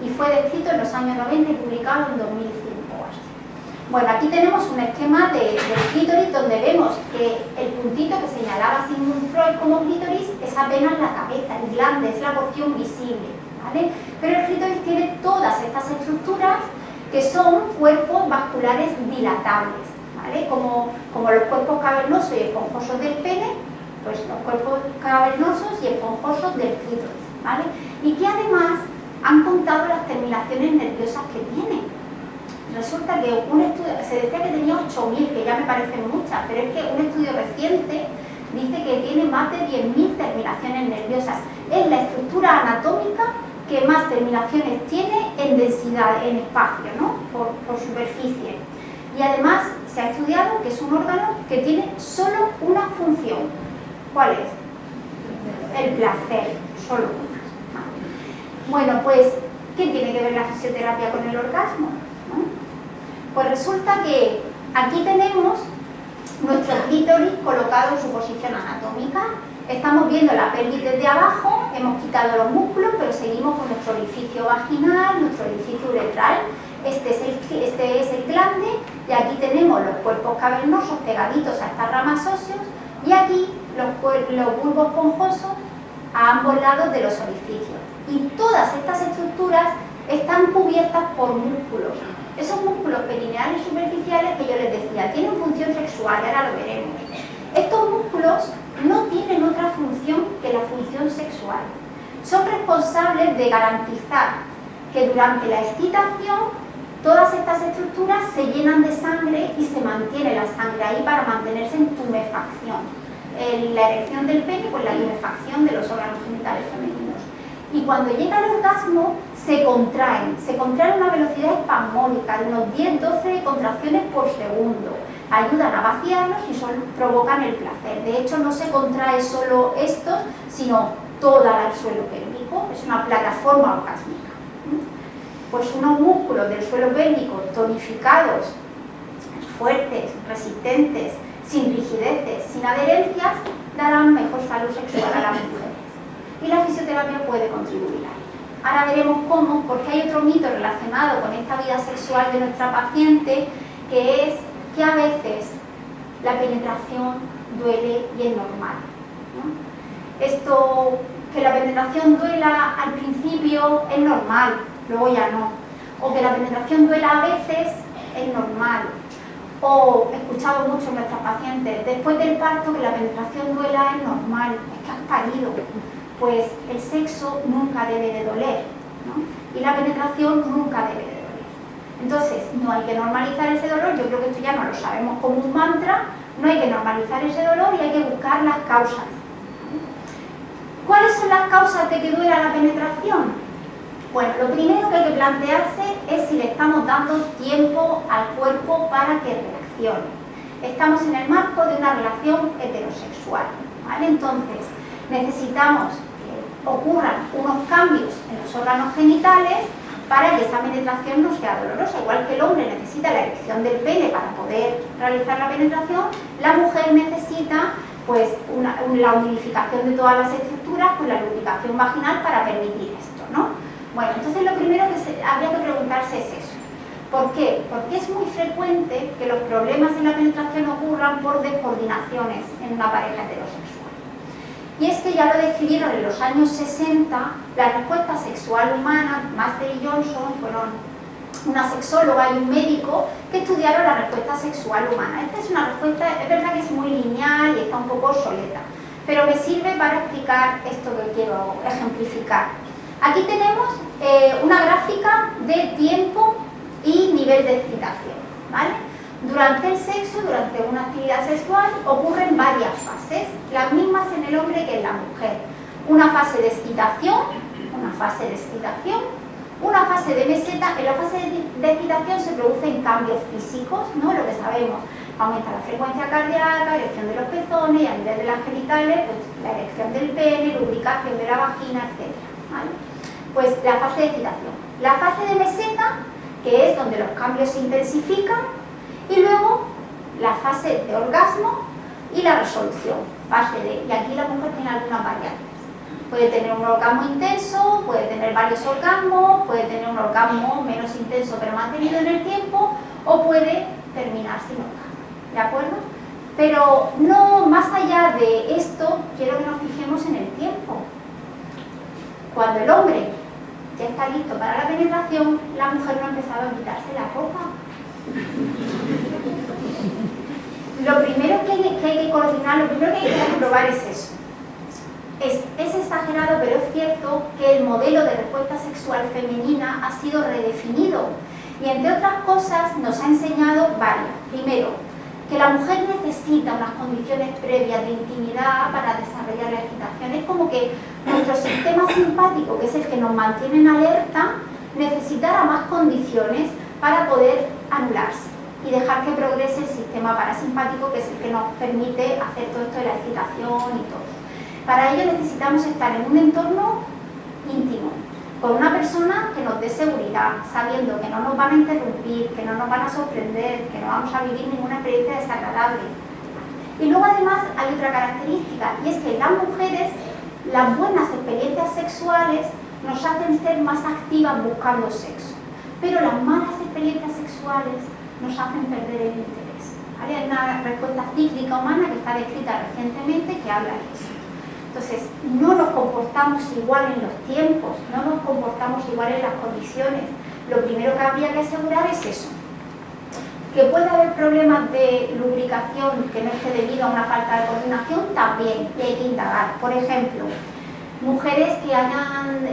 Y fue descrito en los años 90 y publicado en 2005 o así. Bueno, aquí tenemos un esquema del clítoris donde vemos que el puntito que señalaba Sigmund Freud como clítoris es apenas la cabeza, el glande, es la porción visible, ¿vale? Pero el clítoris tiene todas estas estructuras que son cuerpos vasculares dilatables, ¿vale? Como los cuerpos cavernosos y esponjosos del pene, pues los cuerpos cavernosos y esponjosos del clítoris, ¿vale? Y que además han contado las terminaciones nerviosas que tienen. Resulta que un estudio, se decía que tenía 8.000, que ya me parecen muchas, pero es que un estudio reciente dice que tiene más de 10.000 terminaciones nerviosas. Es la estructura anatómica que más terminaciones tiene en densidad, en espacio, ¿no? Por superficie. Y además se ha estudiado que es un órgano que tiene solo una función. ¿Cuál es? El placer, solo una. Bueno, pues, ¿qué tiene que ver la fisioterapia con el orgasmo? ¿No? Pues resulta que aquí tenemos nuestro clítoris colocado en su posición anatómica. Estamos viendo la pelvis desde abajo, hemos quitado los músculos, pero seguimos con nuestro orificio vaginal, nuestro orificio uretral. Este es el glande y aquí tenemos los cuerpos cavernosos pegaditos a estas ramas óseas y aquí los bulbos esponjosos a ambos lados de los orificios. Y todas estas estructuras están cubiertas por músculos. Esos músculos perineales superficiales que yo les decía, tienen función sexual, y ahora lo veremos. Estos músculos no tienen otra función que la función sexual. Son responsables de garantizar que durante la excitación todas estas estructuras se llenan de sangre y se mantiene la sangre ahí para mantenerse en tumefacción. La erección del pene, pues la tumefacción de los órganos genitales femeninos. Y cuando llega el orgasmo, se contraen a una velocidad espasmódica de unos 10-12 contracciones por segundo. Ayudan a vaciarlos y provocan el placer. De hecho, no se contrae solo estos, sino toda el suelo pélvico. Es una plataforma orgásmica. Pues unos músculos del suelo pélvico tonificados, fuertes, resistentes, sin rigideces, sin adherencias, darán mejor salud sexual a las mujeres. Y la fisioterapia puede contribuir a ello. Ahora veremos cómo, porque hay otro mito relacionado con esta vida sexual de nuestra paciente, que es que a veces la penetración duele y es normal, ¿no? Esto, que la penetración duela al principio es normal, luego ya no. O que la penetración duela a veces es normal. O he escuchado mucho en nuestras pacientes, después del parto que la penetración duela es normal, es que has parido. Pues el sexo nunca debe de doler, ¿no? Y la penetración nunca debe de doler. Entonces, no hay que normalizar ese dolor, yo creo que esto ya no lo sabemos como un mantra, no hay que normalizar ese dolor y hay que buscar las causas. ¿Cuáles son las causas de que duela la penetración? Bueno, lo primero que hay que plantearse es si le estamos dando tiempo al cuerpo para que reaccione. Estamos en el marco de una relación heterosexual, ¿vale? Entonces, necesitamos que ocurran unos cambios en los órganos genitales para que esa penetración no sea dolorosa. Igual que el hombre necesita la erección del pene para poder realizar la penetración, la mujer necesita pues la unificación de todas las estructuras con la lubricación vaginal para permitir esto, ¿no? Bueno, entonces lo primero que habría que preguntarse es eso. ¿Por qué? Porque es muy frecuente que los problemas en la penetración ocurran por descoordinaciones en una pareja heterosexual. Y es que ya lo describieron en los años 60, la respuesta sexual humana, Master y Johnson, fueron una sexóloga y un médico que estudiaron la respuesta sexual humana. Esta es una respuesta, es verdad que es muy lineal y está un poco obsoleta, pero me sirve para explicar esto que quiero ejemplificar. Aquí tenemos una gráfica de tiempo y nivel de excitación, ¿vale? Durante el sexo, durante una actividad sexual, ocurren varias fases, las mismas en el hombre que en la mujer. Una fase de excitación, una fase de excitación, una fase de meseta. En la fase de excitación se producen cambios físicos, ¿no? Lo que sabemos, aumenta la frecuencia cardíaca, erección de los pezones y a nivel de las genitales, pues la erección del pene, lubricación de la vagina, etc., ¿vale? Pues la fase de excitación. La fase de meseta, que es donde los cambios se intensifican, y luego la fase de orgasmo y la resolución. Y aquí la mujer tiene algunas variantes. Puede tener un orgasmo intenso, puede tener varios orgasmos, puede tener un orgasmo menos intenso pero mantenido en el tiempo, o puede terminar sin orgasmo, ¿de acuerdo? Pero no más allá de esto, quiero que nos fijemos en el tiempo. Cuando el hombre ya está listo para la penetración, la mujer no ha empezado a quitarse la ropa. Lo primero que hay que coordinar, lo primero que hay que comprobar es eso. Es exagerado, pero es cierto que el modelo de respuesta sexual femenina ha sido redefinido y, entre otras cosas, nos ha enseñado varias. Primero, que la mujer necesita unas condiciones previas de intimidad para desarrollar la excitación. Es como que nuestro sistema simpático, que es el que nos mantiene en alerta, necesitara más condiciones para poder anularse y dejar que progrese el sistema parasimpático, que es el que nos permite hacer todo esto de la excitación y todo. Para ello necesitamos estar en un entorno íntimo, con una persona que nos dé seguridad, sabiendo que no nos van a interrumpir, que no nos van a sorprender, que no vamos a vivir ninguna experiencia desagradable. Y luego además hay otra característica, y es que las mujeres, las buenas experiencias sexuales nos hacen ser más activas buscando sexo, pero las malas experiencias experiencias sexuales nos hacen perder el interés. ¿Vale? Hay una respuesta cíclica humana que está descrita recientemente que habla de eso. Entonces, no nos comportamos igual en los tiempos, no nos comportamos igual en las condiciones. Lo primero que habría que asegurar es eso. Que puede haber problemas de lubricación que no esté debido a una falta de coordinación, también, y hay que indagar. Por ejemplo, mujeres que hayan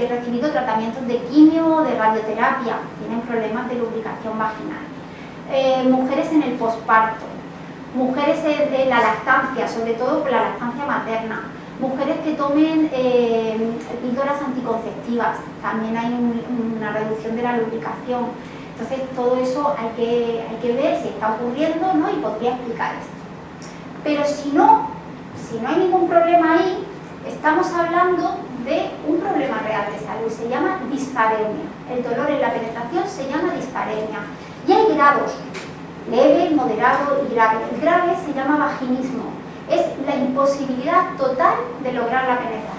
recibido tratamientos de quimio o de radioterapia, tienen problemas de lubricación vaginal. Mujeres en el posparto, mujeres en la lactancia, sobre todo con la lactancia materna, mujeres que tomen píldoras anticonceptivas, también hay una reducción de la lubricación. Entonces todo eso hay que ver si está ocurriendo, ¿no? Y podría explicar esto. Pero si no hay ningún problema ahí, estamos hablando de un problema real de salud, se llama dispareunia. El dolor en la penetración se llama dispareunia. Y hay grados, leve, moderado y grave. El grave se llama vaginismo, es la imposibilidad total de lograr la penetración.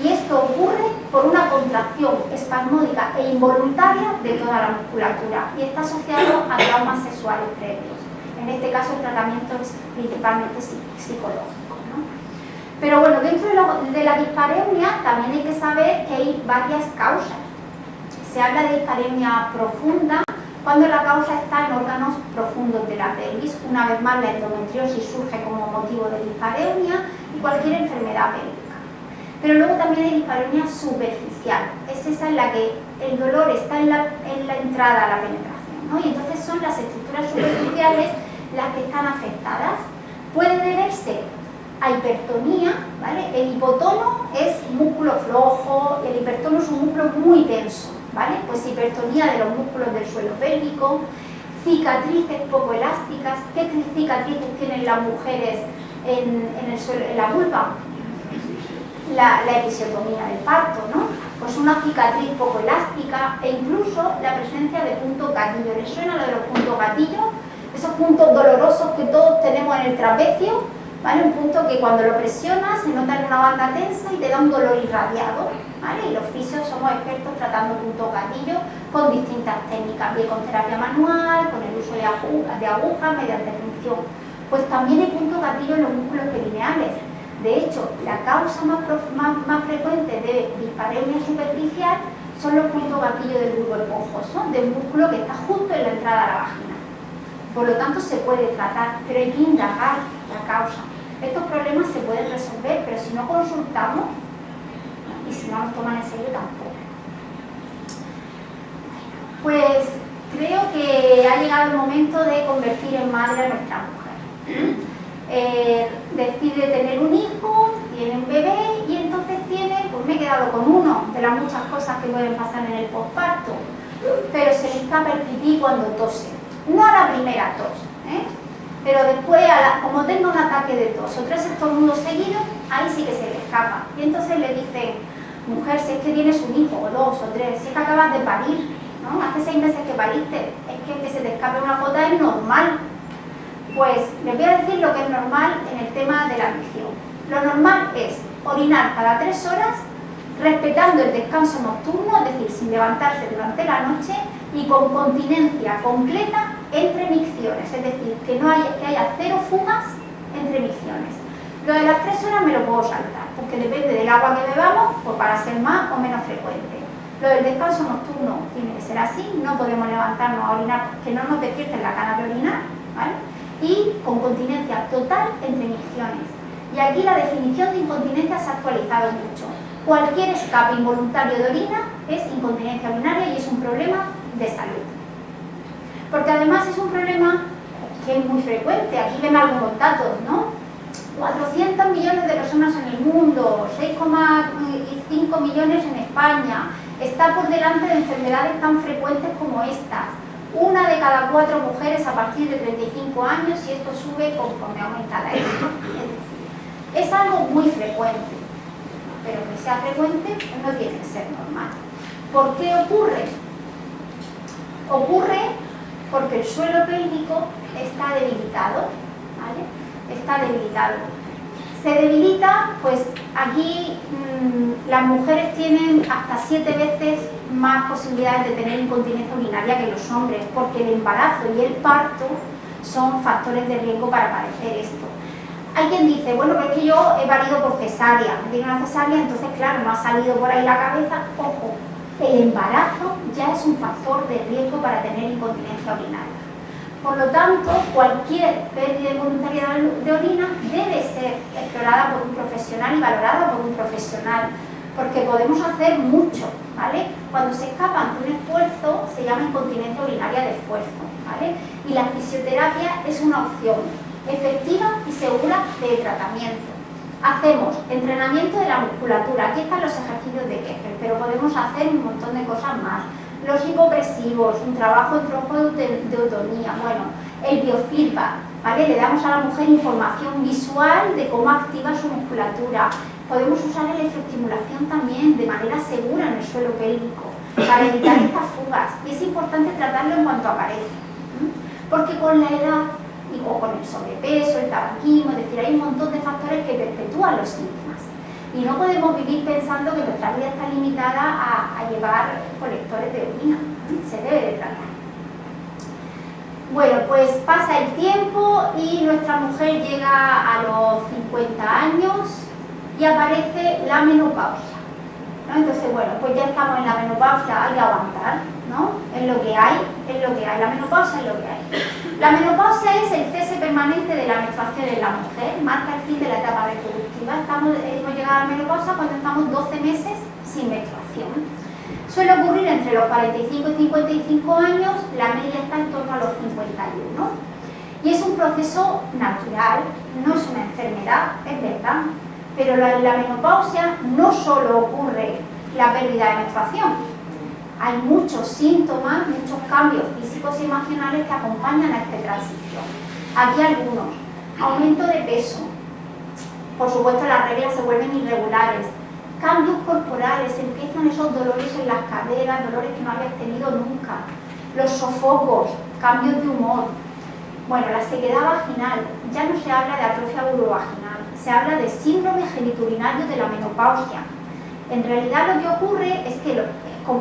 Y esto ocurre por una contracción espasmódica e involuntaria de toda la musculatura y está asociado a traumas sexuales previos. En este caso el tratamiento es principalmente psicológico, ¿no? Pero bueno, dentro de la dispareunia también hay que saber que hay varias causas. Se habla de dispareunia profunda cuando la causa está en órganos profundos de la pelvis. Una vez más, la endometriosis surge como motivo de dispareunia y cualquier enfermedad pélvica. Pero luego también hay dispareunia superficial. Es esa en la que el dolor está en la entrada a la penetración, ¿no? Y entonces son las estructuras superficiales las que están afectadas. Puede deberse a hipertonía, ¿vale? El hipotono es músculo flojo, el hipertono es un músculo muy tenso, ¿vale? Pues hipertonía de los músculos del suelo pélvico, cicatrices poco elásticas. ¿Qué cicatrices tienen las mujeres en la vulva? La episiotomía del parto, ¿no? Pues una cicatriz poco elástica e incluso la presencia de puntos gatillo. ¿Les suena lo de los puntos gatillo? Esos puntos dolorosos que todos tenemos en el trapecio, ¿vale? Un punto que cuando lo presionas se nota en una banda tensa y te da un dolor irradiado, ¿vale? Y los fisios somos expertos tratando puntos gatillo con distintas técnicas, bien con terapia manual, con el uso de agujas mediante punción. Pues también hay puntos gatillo en los músculos perineales. De hecho, la causa más frecuente de dispareunia superficial son los puntos gatillo del bulbo esponjoso, del músculo que está justo en la entrada a la vagina. Por lo tanto, se puede tratar, pero hay que indagar la causa. Estos problemas se pueden resolver, pero si no consultamos y si no nos toman en serio tampoco. Pues creo que ha llegado el momento de convertir en madre a nuestra mujer. Decide tener un hijo, tiene un bebé y entonces pues me he quedado con uno de las muchas cosas que pueden pasar en el posparto, pero se le escapa el pipí cuando tose, no a la primera tos, pero después, como tenga un ataque de tos o 3 estornudos seguidos, ahí sí que se le escapa. Y entonces le dicen, mujer, si es que tienes un hijo, o 2 o 3, si es que acabas de parir, ¿no? Hace 6 meses que pariste, es que se te escape una gota es normal. Pues les voy a decir lo que es normal en el tema de la micción. Lo normal es orinar cada 3 horas, respetando el descanso nocturno, es decir, sin levantarse durante la noche y con continencia completa entre micciones, es decir, que haya 0 fugas entre micciones. Lo de las 3 horas me lo puedo saltar, porque depende del agua que bebamos, pues para ser más o menos frecuente. Lo del descanso nocturno tiene que ser así, no podemos levantarnos a orinar, que no nos despierten la gana de orinar, ¿vale? Y con continencia total entre micciones. Y aquí la definición de incontinencia se ha actualizado mucho. Cualquier escape involuntario de orina es incontinencia urinaria y es un problema de salud. Porque además es un problema que es muy frecuente. Aquí ven algunos datos, ¿no? 400 millones de personas en el mundo, 6,5 millones en España. Está por delante de enfermedades tan frecuentes como estas. 1 de cada 4 mujeres a partir de 35 años y esto sube conforme aumenta la edad. Es algo muy frecuente, pero que sea frecuente no tiene que ser normal. ¿Por qué ocurre? Ocurre porque el suelo pélvico está debilitado, ¿vale? Está debilitado. Se debilita, pues aquí las mujeres tienen hasta 7 veces más posibilidades de tener incontinencia urinaria que los hombres, porque el embarazo y el parto son factores de riesgo para padecer esto. Hay quien dice, bueno, pero es que yo he parido por cesárea, tiene una cesárea, entonces claro, no ha salido por ahí la cabeza. Ojo, el embarazo ya es un factor de riesgo para tener incontinencia urinaria. Por lo tanto, cualquier pérdida involuntaria de orina debe ser explorada por un profesional y valorada por un profesional, porque podemos hacer mucho, ¿vale? Cuando se escapa ante un esfuerzo se llama incontinencia urinaria de esfuerzo, ¿vale? Y la fisioterapia es una opción efectiva y segura de tratamiento. Hacemos entrenamiento de la musculatura, aquí están los ejercicios de Kegel, pero podemos hacer un montón de cosas más. Los hipopresivos, un trabajo en tronco de eutonía, bueno, el biofeedback, ¿vale? Le damos a la mujer información visual de cómo activa su musculatura. Podemos usar electroestimulación también de manera segura en el suelo pélvico para evitar estas fugas. Y es importante tratarlo en cuanto aparece, porque con la edad o con el sobrepeso, el tabaquismo, es decir, hay un montón de factores que perpetúan los síntomas. Y no podemos vivir pensando que nuestra vida está limitada a llevar colectores de orina. Se debe de tratar. Bueno, pues pasa el tiempo y nuestra mujer llega a los 50 años y aparece la menopausia, ¿no? Entonces, bueno, pues ya estamos en la menopausia, hay que aguantar, ¿no? Es lo que hay, la menopausia es lo que hay. La menopausia es el cese permanente de la menstruación en la mujer, marca el fin de la etapa reproductiva. Hemos llegado a la menopausia cuando estamos 12 meses sin menstruación. Suele ocurrir entre los 45 y 55 años, la media está en torno a los 51. Y es un proceso natural, no es una enfermedad, es verdad, pero en la menopausia no solo ocurre la pérdida de menstruación. Hay muchos síntomas, muchos cambios físicos y emocionales que acompañan a esta transición. Aquí algunos: aumento de peso, por supuesto las reglas se vuelven irregulares, cambios corporales, empiezan esos dolores en las caderas, dolores que no habías tenido nunca, los sofocos, cambios de humor. Bueno, la sequedad vaginal, ya no se habla de atrofia urovaginal, se habla de síndrome genitourinario de la menopausia. En realidad lo que ocurre es que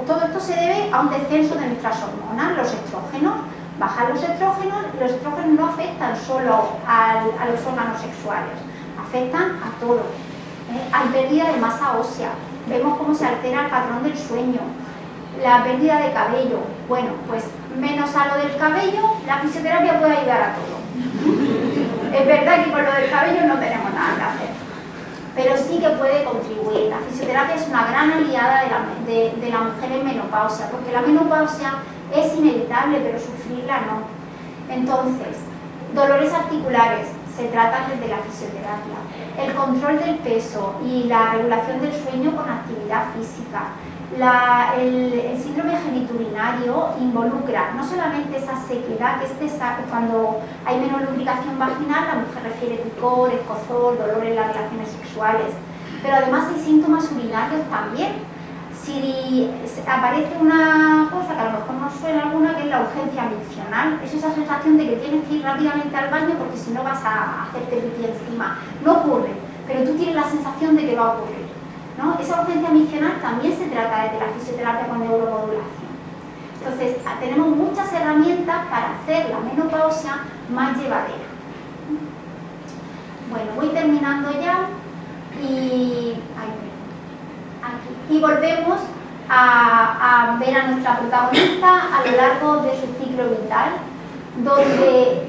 todo esto se debe a un descenso de nuestras hormonas, los estrógenos. Bajan los estrógenos y los estrógenos no afectan solo a los órganos sexuales, afectan a todo. Hay pérdida de masa ósea, vemos cómo se altera el patrón del sueño, la pérdida de cabello. Bueno, pues menos a lo del cabello, la fisioterapia puede ayudar a todo. Es verdad que con lo del cabello no tenemos nada que hacer, pero sí que puede contribuir. La fisioterapia es una gran aliada de la mujer en menopausia, porque la menopausia es inevitable, pero sufrirla no. Entonces, dolores articulares se tratan desde la fisioterapia. El control del peso y la regulación del sueño con actividad física. El síndrome genitourinario involucra no solamente esa sequedad, que es cuando hay menos lubricación vaginal, la mujer refiere picor, escozor, dolor en las relaciones sexuales, pero además hay síntomas urinarios también. Si aparece una cosa que a lo mejor nos suena alguna, que es la urgencia miccional, es esa sensación de que tienes que ir rápidamente al baño porque si no vas a hacerte pipí encima. No ocurre, pero tú tienes la sensación de que va a ocurrir, ¿no? Esa urgencia miccional también se trata desde la fisioterapia con neuromodulación. Entonces, tenemos muchas herramientas para hacer la menopausia más llevadera. Bueno, voy terminando ya y volvemos a ver a nuestra protagonista a lo largo de su ciclo vital, donde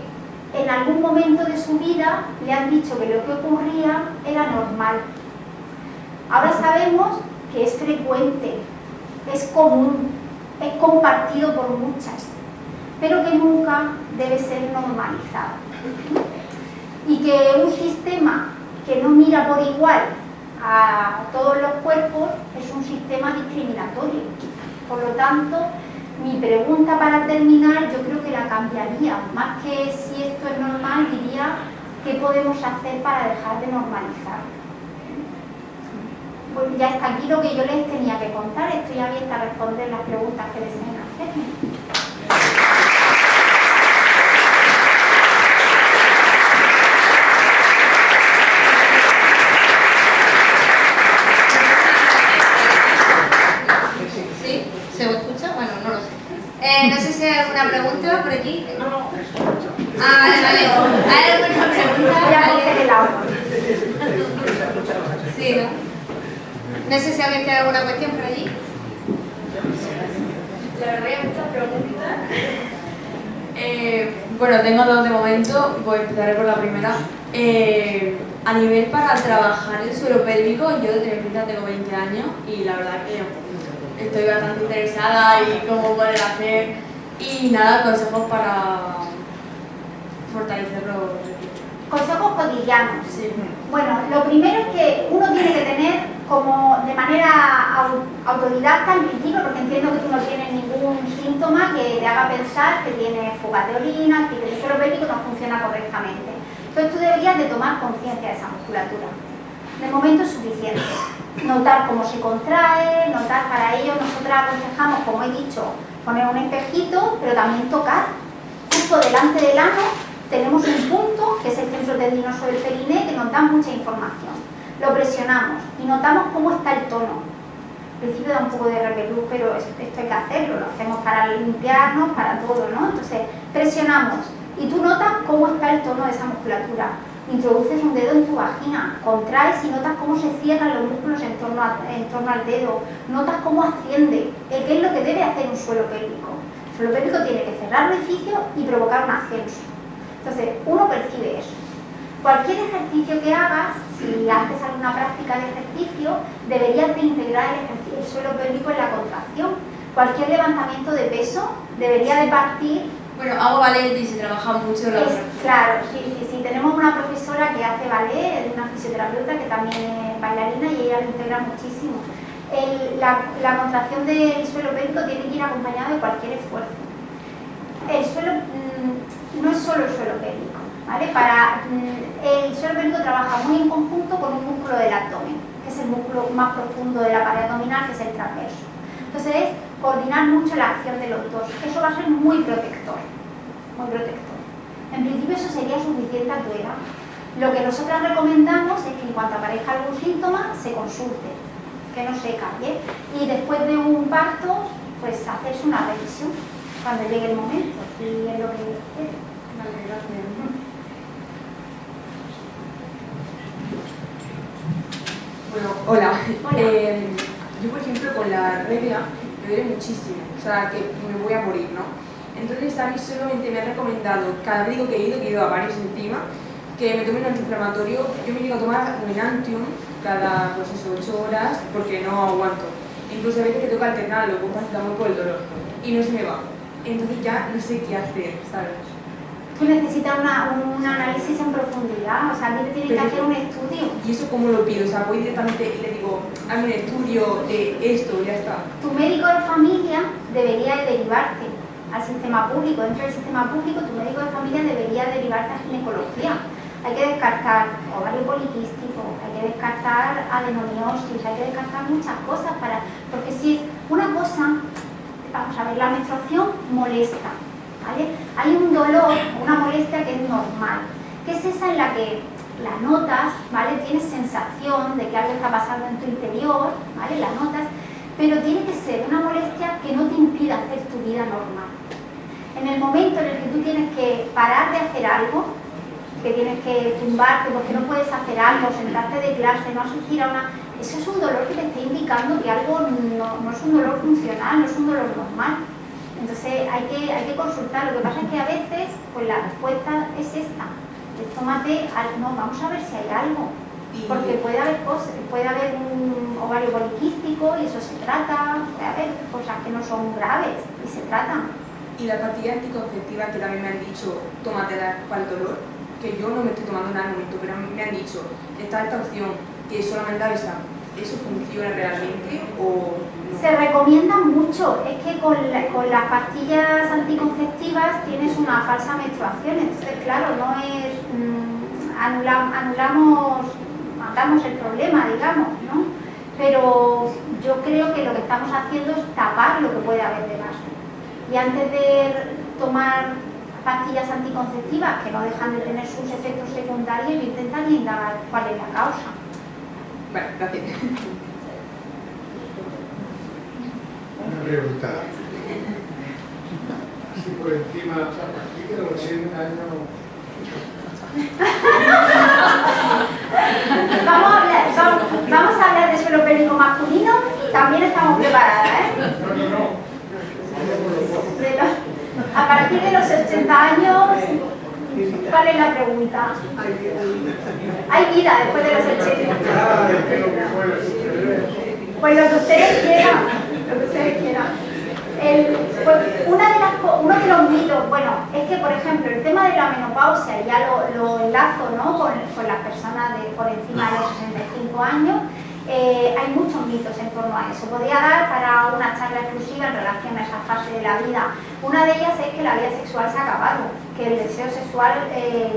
en algún momento de su vida le han dicho que lo que ocurría era normal. Ahora sabemos que es frecuente, es común, es compartido por muchas, pero que nunca debe ser normalizado. Y que un sistema que no mira por igual a todos los cuerpos es un sistema discriminatorio. Por lo tanto, mi pregunta para terminar yo creo que la cambiaría. Más que si esto es normal, diría qué podemos hacer para dejar de normalizarlo. Pues ya está aquí lo que yo les tenía que contar. Estoy abierta a responder las preguntas que deseen hacerme. ¿Hay alguna pregunta? Voy a coger el agua. Sí, ¿no? No sé si alguien tiene alguna cuestión por allí. La verdad que muchas preguntas. Bueno, tengo dos de momento, pues empezaré por la primera. A nivel para trabajar el suelo pélvico, yo de repente tengo 20 años y la verdad que estoy bastante interesada y cómo poder hacer y nada, consejos para fortalecerlo. Consejos cotidianos. Sí. Bueno, lo primero es que uno tiene que tener como de manera autodidacta al principio, porque entiendo que tú no tienes ningún síntoma que te haga pensar que tienes fugas de orina, que el suelo pélvico no funciona correctamente. Entonces tú deberías de tomar conciencia de esa musculatura. De momento es suficiente. Notar cómo se contrae, notar para ello, nosotras aconsejamos, como he dicho, poner un espejito, pero también tocar. Justo delante del ano tenemos un punto, que es el centro tendinoso del periné, que nos da mucha información. Lo presionamos y notamos cómo está el tono. Al principio da un poco de repelús, pero esto hay que hacerlo, lo hacemos para limpiarnos, para todo, ¿no? Entonces presionamos y tú notas cómo está el tono de esa musculatura. Introduces un dedo en tu vagina, contraes y notas cómo se cierran los músculos en torno al dedo, notas cómo asciende, qué es lo que debe hacer un suelo pélvico. El suelo pélvico tiene que cerrar el orificio y provocar un ascenso. Entonces, uno percibe eso. Cualquier ejercicio que hagas, si haces alguna práctica de ejercicio, deberías de integrar el suelo pélvico en la contracción. Cualquier levantamiento de peso debería de partir. Bueno, hago ballet y se trabaja mucho la Claro, sí. Tenemos una profesora que hace ballet, una fisioterapeuta que también es bailarina y ella lo integra muchísimo. La contracción del suelo pélvico tiene que ir acompañado de cualquier esfuerzo. El suelo no es solo el suelo pélvico, ¿vale? El suelo pélvico trabaja muy en conjunto con un músculo del abdomen, que es el músculo más profundo de la pared abdominal, que es el transverso. Entonces es coordinar mucho la acción de los dos. Eso va a ser muy protector, muy protector. En principio eso sería suficiente a tu edad. Lo que nosotras recomendamos es que en cuanto aparezca algún síntoma, se consulte, que no se cambie. Y después de un parto, pues hacerse una revisión cuando llegue el momento, si es lo que quiere. Vale, gracias. Bueno, hola. Yo, por ejemplo, con la regla me duele muchísimo, o sea, que me voy a morir, ¿no? Entonces, a mí solamente me han recomendado, cada médico que he ido a varios encima, que me tome un antiinflamatorio. Yo me llego a tomar un Enantium cada, pues eso, 8 horas, porque no aguanto. Incluso a veces que tengo que alternarlo con paracetamol por el dolor, y no se me va. Entonces ya no sé qué hacer, ¿sabes? Tú necesitas un análisis en profundidad, o sea, a ti te tienen que hacer un estudio. ¿Y eso cómo lo pido? O sea, voy directamente y le digo, hazme un estudio de esto, ya está. Tu médico de familia debería derivarte al sistema público. Dentro del sistema público, tu médico de familia debería derivarte a ginecología. Hay que descartar ovario poliquístico, hay que descartar adenomiosis, hay que descartar muchas cosas porque si es una cosa, vamos a ver, la menstruación molesta, ¿vale? Hay un dolor, una molestia que es normal, que es esa en la que la notas, ¿vale? Tienes sensación de que algo está pasando en tu interior, ¿vale? La notas, pero tiene que ser una molestia que no te impida hacer tu vida normal. En el momento en el que tú tienes que parar de hacer algo, que tienes que tumbarte porque no puedes hacer algo, sentarte de clase, no asistir a una... Eso es un dolor que te está indicando que algo no es un dolor funcional, no es un dolor normal. Entonces hay que consultar. Lo que pasa es que a veces pues la respuesta es esta. Tómate, no, vamos a ver si hay algo. Porque puede haber cosas, puede haber un ovario poliquístico y eso se trata, puede haber cosas que no son graves y se tratan. Y la pastilla anticonceptiva que también me han dicho, tómatela para el dolor, que yo no me estoy tomando nada en el momento, pero me han dicho, está esta opción, que solamente avisa, ¿eso funciona realmente o no? Se recomienda mucho, es que con las pastillas anticonceptivas tienes una falsa menstruación, entonces claro, no es, matamos el problema, digamos, ¿no? Pero yo creo que lo que estamos haciendo es tapar lo que puede haber de base. Y antes de tomar pastillas anticonceptivas que no dejan de tener sus efectos secundarios, yo intentaría indagar cuál es la causa. Vale, gracias. Una pregunta. Así por encima, a partir de los 80 años partir de los 80 años, ¿cuál es la pregunta? ¿Hay vida después de los 80? Pues lo que ustedes quieran, lo que ustedes quieran. Pues uno de los mitos, bueno, es que por ejemplo el tema de la menopausia, ya lo enlazo, ¿no?, con las personas por encima de los 65 años, hay muchos mitos en torno a eso. Podría dar para una charla exclusiva en relación a esa fase de la vida. Una de ellas es que la vida sexual se ha acabado, que el deseo sexual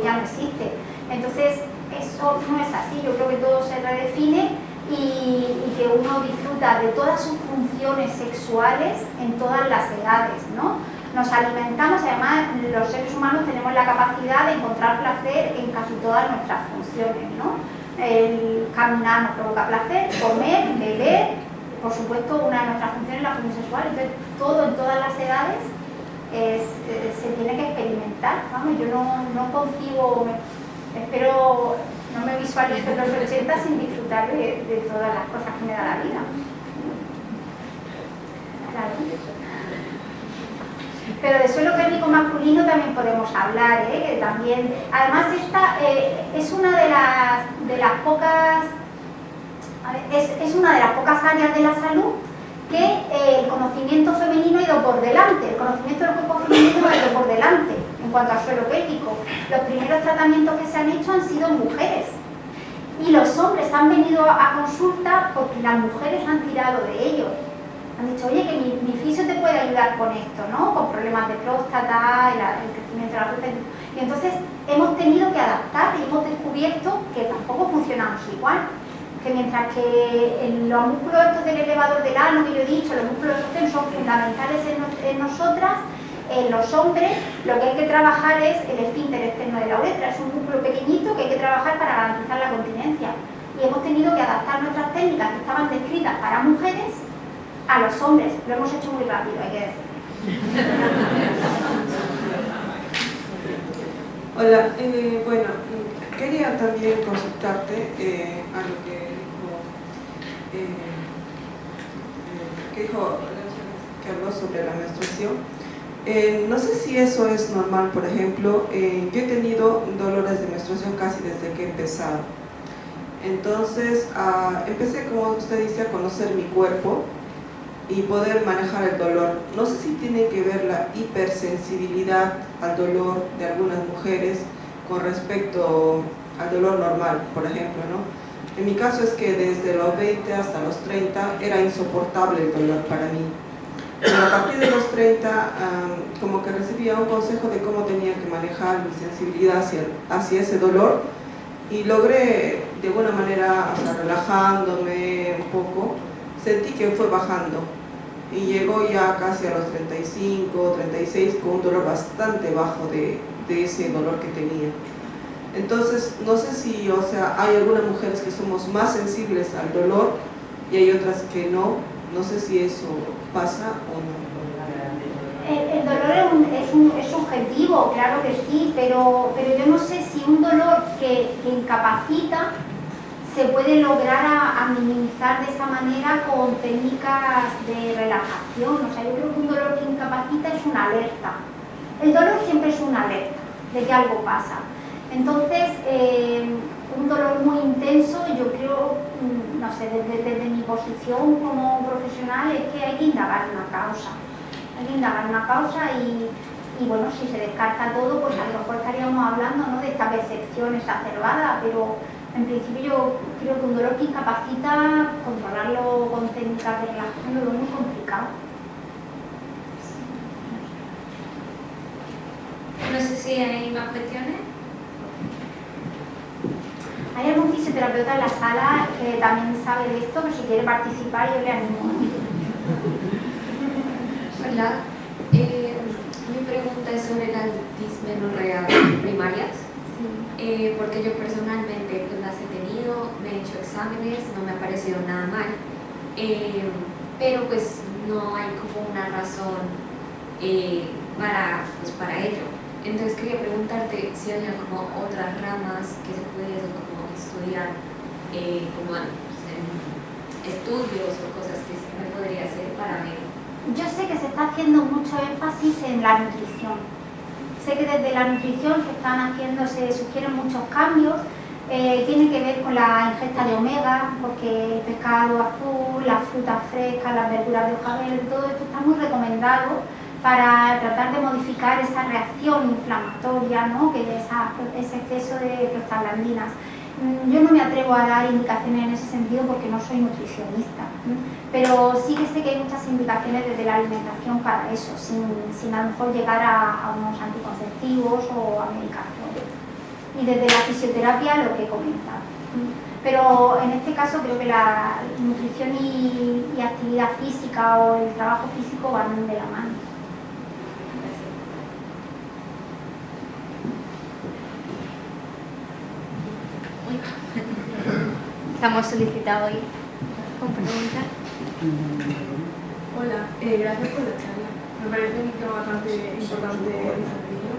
ya no existe. Entonces, eso no es así. Yo creo que todo se redefine y que uno disfruta de todas sus funciones sexuales en todas las edades, ¿no? Nos alimentamos, además los seres humanos tenemos la capacidad de encontrar placer en casi todas nuestras funciones, ¿no? El caminar nos provoca placer, comer, beber, por supuesto una de nuestras funciones es la función sexual. Entonces todo en todas las edades se tiene que experimentar, ¿vamos? Yo no concibo, espero, no me visualizo en los 80 sin disfrutar de todas las cosas que me da la vida. Claro. Pero de suelo pélvico masculino también podemos hablar, que también, además esta es una de las pocas, es una de las pocas áreas de la salud que el conocimiento femenino ha ido por delante, el conocimiento del cuerpo femenino ha ido por delante en cuanto al suelo pélvico. Los primeros tratamientos que se han hecho han sido en mujeres y los hombres han venido a consulta porque las mujeres han tirado de ellos. Han dicho, oye, que mi fisio te puede ayudar con esto, ¿no? Con problemas de próstata, el crecimiento de la próstata. Y entonces hemos tenido que adaptar y hemos descubierto que tampoco funcionamos igual. Que mientras que los músculos estos del elevador del ano, que yo he dicho, los músculos estos son fundamentales en nosotras, en los hombres lo que hay que trabajar es el esfínter externo de la uretra. Es un músculo pequeñito que hay que trabajar para garantizar la continencia. Y hemos tenido que adaptar nuestras técnicas que estaban descritas para mujeres a los hombres. Lo hemos hecho muy rápido, hay que decir. Hola, bueno, quería también consultarte a lo que habló sobre la menstruación. No sé si eso es normal. Por ejemplo, yo he tenido dolores de menstruación casi desde que he empezado. Entonces, empecé, como usted dice, a conocer mi cuerpo y poder manejar el dolor. No sé si tiene que ver la hipersensibilidad al dolor de algunas mujeres con respecto al dolor normal, por ejemplo, ¿no? En mi caso es que desde los 20 hasta los 30 era insoportable el dolor para mí. Pero a partir de los 30 como que recibía un consejo de cómo tenía que manejar mi sensibilidad hacia ese dolor y logré de alguna manera, o sea, relajándome un poco, sentí que fue bajando y llegó ya casi a los 35, 36 con un dolor bastante bajo de ese dolor que tenía. Entonces, no sé si, o sea, hay algunas mujeres que somos más sensibles al dolor y hay otras que no. No sé si eso pasa o no. El dolor es subjetivo, claro que sí, pero yo no sé si un dolor que incapacita se puede lograr a minimizar de esa manera con técnicas de relajación. O sea, yo creo que un dolor que incapacita es una alerta. El dolor siempre es una alerta de que algo pasa. Entonces, un dolor muy intenso, yo creo, no sé, desde mi posición como profesional, es que hay que indagar una causa. Hay que indagar una causa y bueno, si se descarta todo, pues a lo mejor estaríamos hablando, ¿no?, de esta percepción exacerbada, pero en principio yo creo que un dolor que incapacita, controlarlo con técnicas de relajación es muy complicado. No sé si hay más cuestiones. ¿Hay algún fisioterapeuta en la sala que también sabe de esto? Que si quiere participar yo le animo. Hola, mi pregunta es sobre las dismenorreas primarias, porque yo personalmente pues, las he tenido, me he hecho exámenes, no me ha parecido nada mal, pero pues no hay como una razón para ello. Entonces quería preguntarte si había como otras ramas que se pudiesen como estudiar, como en estudios o cosas que me podría hacer para ver. Yo sé que se está haciendo mucho énfasis en la nutrición, sé que desde la nutrición se sugieren muchos cambios. Tiene que ver con la ingesta de omega, porque el pescado azul, las frutas frescas, las verduras de hoja verde, todo esto está muy recomendado para tratar de modificar esa reacción inflamatoria, ¿no? Que es ese exceso de prostaglandinas. Yo no me atrevo a dar indicaciones en ese sentido porque no soy nutricionista, pero sí que sé que hay muchas indicaciones desde la alimentación para eso, sin a lo mejor llegar a unos anticonceptivos o a medicación. Y desde la fisioterapia lo que he comentado. Pero en este caso creo que la nutrición y actividad física o el trabajo físico van de la mano. Estamos solicitados hoy con preguntas. Hola, gracias por la charla. Me parece un tema bastante importante y sencillo.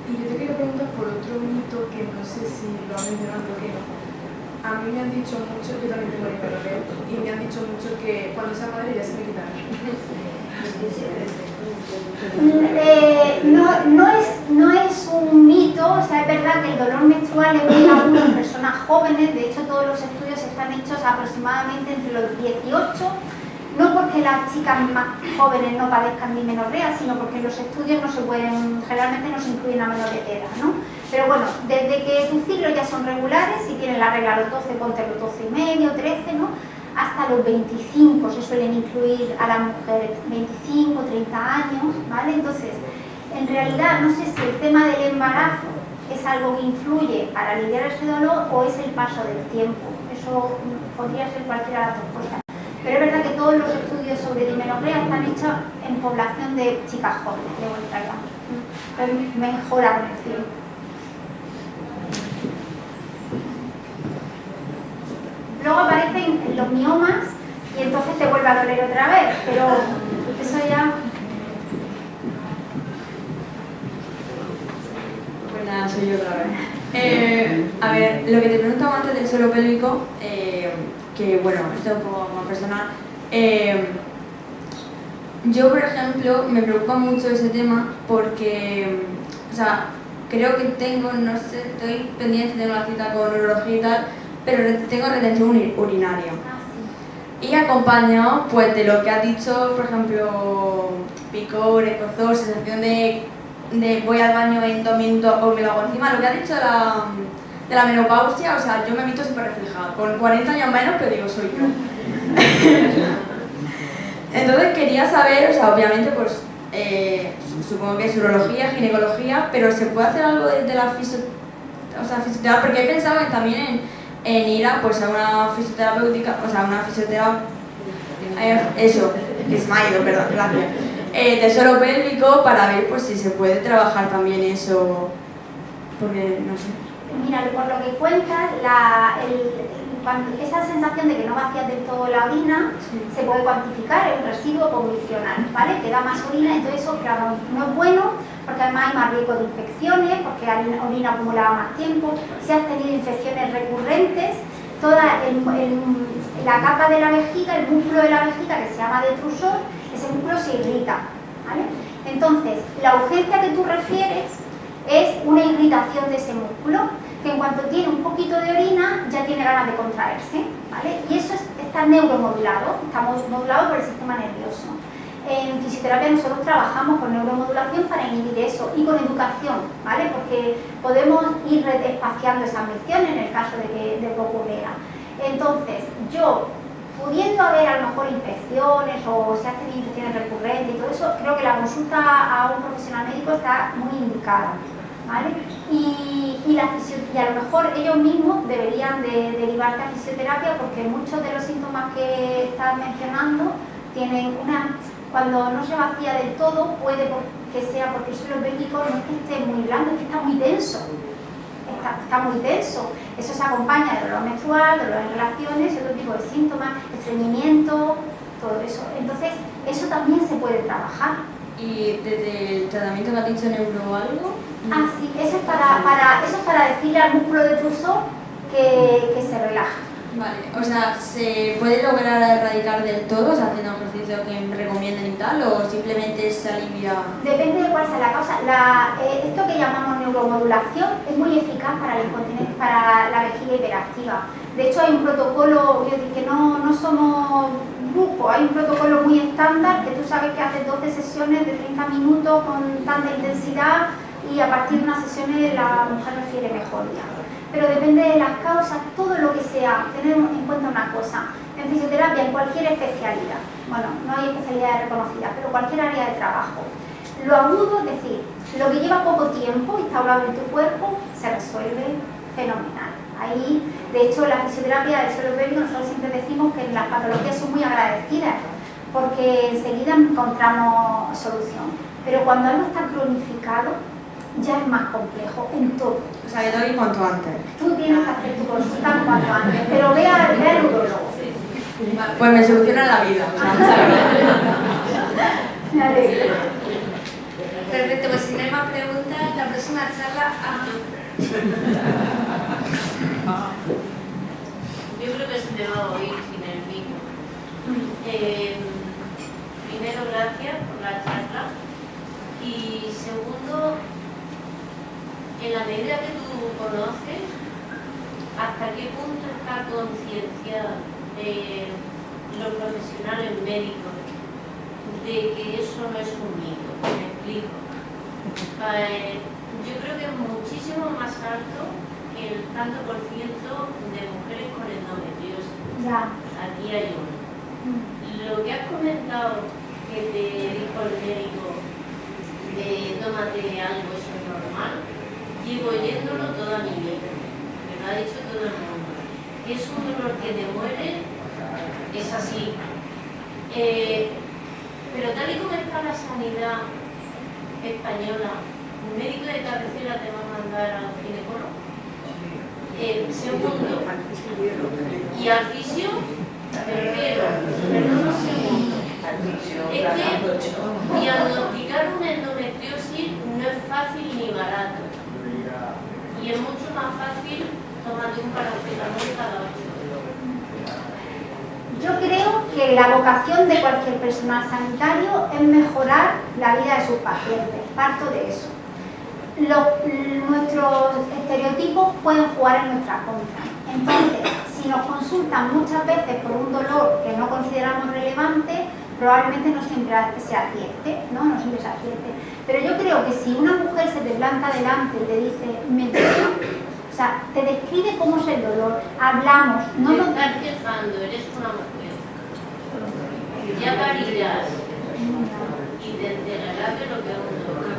Y yo te quería preguntar por otro mito que no sé si lo ha mencionado o que no. A mí me han dicho mucho, yo también tengo dismenorrea, y me han dicho mucho que cuando sea madre ya se me quitará. No es un mito, o sea, es verdad que el dolor menstrual es muy agudo en personas jóvenes. De hecho todos los estudios están hechos aproximadamente entre los 18, no porque las chicas más jóvenes no padezcan dismenorrea, sino porque los estudios generalmente no se incluyen a menores de edad, ¿no? Pero bueno, desde que sus ciclos ya son regulares, si tienen la regla a los 12, ponte los 12 y medio, 13, ¿no? Hasta los 25 se suelen incluir a las mujeres, 25, 30 años, ¿vale? Entonces, en realidad no sé si el tema del embarazo es algo que influye para aliviar ese dolor o es el paso del tiempo. Eso podría ser cualquiera de las dos cosas. Pero es verdad que todos los estudios sobre dismenorrea están hechos en población de chicas jóvenes, de vuelta edad. Entonces, mejora con el tiempo. Luego aparecen los miomas y entonces te vuelve a doler otra vez, pero eso ya... Pues nada, soy yo otra vez. A ver, lo que te preguntaba antes del suelo pélvico, que bueno, esto es un poco más personal. Yo, por ejemplo, me preocupa mucho ese tema porque, o sea, creo que tengo, no sé, estoy pendiente de una cita con urología y tal, pero tengo retención urinaria. Y acompañado pues de lo que ha dicho, por ejemplo, picor, escozor, sensación de voy al baño en 2 minutos o me lo hago encima, lo que ha dicho de la menopausia, o sea, yo me he visto súper reflejada, con 40 años menos, pero digo, soy yo. Entonces quería saber, o sea, obviamente pues supongo que es urología, ginecología, pero ¿se puede hacer algo desde la fisioterapia? Porque he pensado también en ir a una fisioterapéutica, o sea, una fisioterapia, eso, que es Maido, perdón, gracias, de suelo pélvico para ver pues si se puede trabajar también eso, porque no sé. Mira, por lo que cuentas, esa sensación de que no vacías del todo la orina se puede cuantificar en un residuo condicional, ¿vale? Te da más orina, entonces eso claro, no es bueno, porque además hay más riesgo de infecciones, porque hay orina acumulada más tiempo. Si has tenido infecciones recurrentes, toda la capa de la vejiga, el músculo de la vejiga que se llama detrusor, ese músculo se irrita, ¿vale? Entonces, la urgencia que tú refieres es una irritación de ese músculo, que en cuanto tiene un poquito de orina ya tiene ganas de contraerse, ¿vale? Y eso está neuromodulado, estamos modulados por el sistema nervioso. En fisioterapia nosotros trabajamos con neuromodulación para inhibir eso y con educación, ¿vale? Porque podemos ir espaciando esas menciones en el caso de que ocurriera. Entonces, yo, pudiendo haber a lo mejor infecciones o si has tenido infecciones recurrentes y todo eso, creo que la consulta a un profesional médico está muy indicada, ¿vale? Y a lo mejor ellos mismos deberían de derivarte a fisioterapia porque muchos de los síntomas que estás mencionando tienen cuando no se vacía del todo, puede que sea porque el suelo pélvico no es que esté muy blando, es que está muy denso. Está muy denso. Eso se acompaña de dolor menstrual, dolor en relaciones y otro tipo de síntomas, estreñimiento, todo eso. Entonces, eso también se puede trabajar. ¿Y desde el tratamiento que has dicho neuro algo? Ah, sí, eso es para decirle al músculo detrusor que se relaja. Vale, o sea, ¿se puede lograr erradicar del todo, o sea, haciendo ejercicio que me recomienden y tal, o simplemente se alivia? Depende de cuál sea la causa. Esto que llamamos neuromodulación es muy eficaz para la incontinencia, para la vejiga hiperactiva. De hecho, hay un protocolo, que no somos grupo, hay un protocolo muy estándar que tú sabes que haces 12 sesiones de 30 minutos con tanta intensidad y a partir de unas sesiones la mujer refiere mejoría. Pero depende de las causas, todo lo que sea, tener en cuenta una cosa. En fisioterapia, en cualquier especialidad, bueno, no hay especialidades reconocidas, pero cualquier área de trabajo, lo agudo, es decir, lo que lleva poco tiempo instaurado en tu cuerpo, se resuelve fenomenal. Ahí, de hecho, la fisioterapia del suelo pélvico, nosotros siempre decimos que las patologías son muy agradecidas, porque enseguida encontramos solución. Pero cuando algo está cronificado, ya es más complejo en todo. O sea, yo tengo que ir cuanto antes. Tú tienes que hacer tu consulta cuanto antes, pero ve al urólogo. Pues me soluciona la vida. O sea, muchas gracias. Me alegro. Perfecto, pues si no hay más preguntas, la próxima charla... Yo creo que se te va a oír sin el micro. Primero, gracias por la charla. Y segundo, en la medida que tú conoces, ¿hasta qué punto está concienciada los profesionales médicos de que eso no es un mito? Me explico. Yo creo que es muchísimo más alto que el tanto por ciento de mujeres con endometriosis. Ya. Aquí hay uno. Lo que has comentado que te dijo el médico de tómate algo, eso es normal, llevo oyéndolo toda mi vida, me lo ha dicho todo el mundo. Es un dolor que te muere, es así. Pero tal y como está la sanidad española, un médico de cabecera te va a mandar a un ginecólogo. Segundo, y al fisio, perdón un segundo, es que diagnosticar una endometriosis no es fácil ni barato, y es mucho más fácil tomarte un paracetamol cada 8 horas. Yo creo que la vocación de cualquier personal sanitario es mejorar la vida de sus pacientes, parto de eso. Nuestros estereotipos pueden jugar en nuestra contra. Entonces, si nos consultan muchas veces por un dolor que no consideramos relevante, probablemente no siempre se acierte, ¿no? No siempre se acierte. Pero yo creo que si una mujer se te planta delante y te dice, me duele, o sea, te describe cómo es el dolor, hablamos, no lo... Estás empezando, eres una mujer. Ya parirás y te enterarás de lo que es un dolor.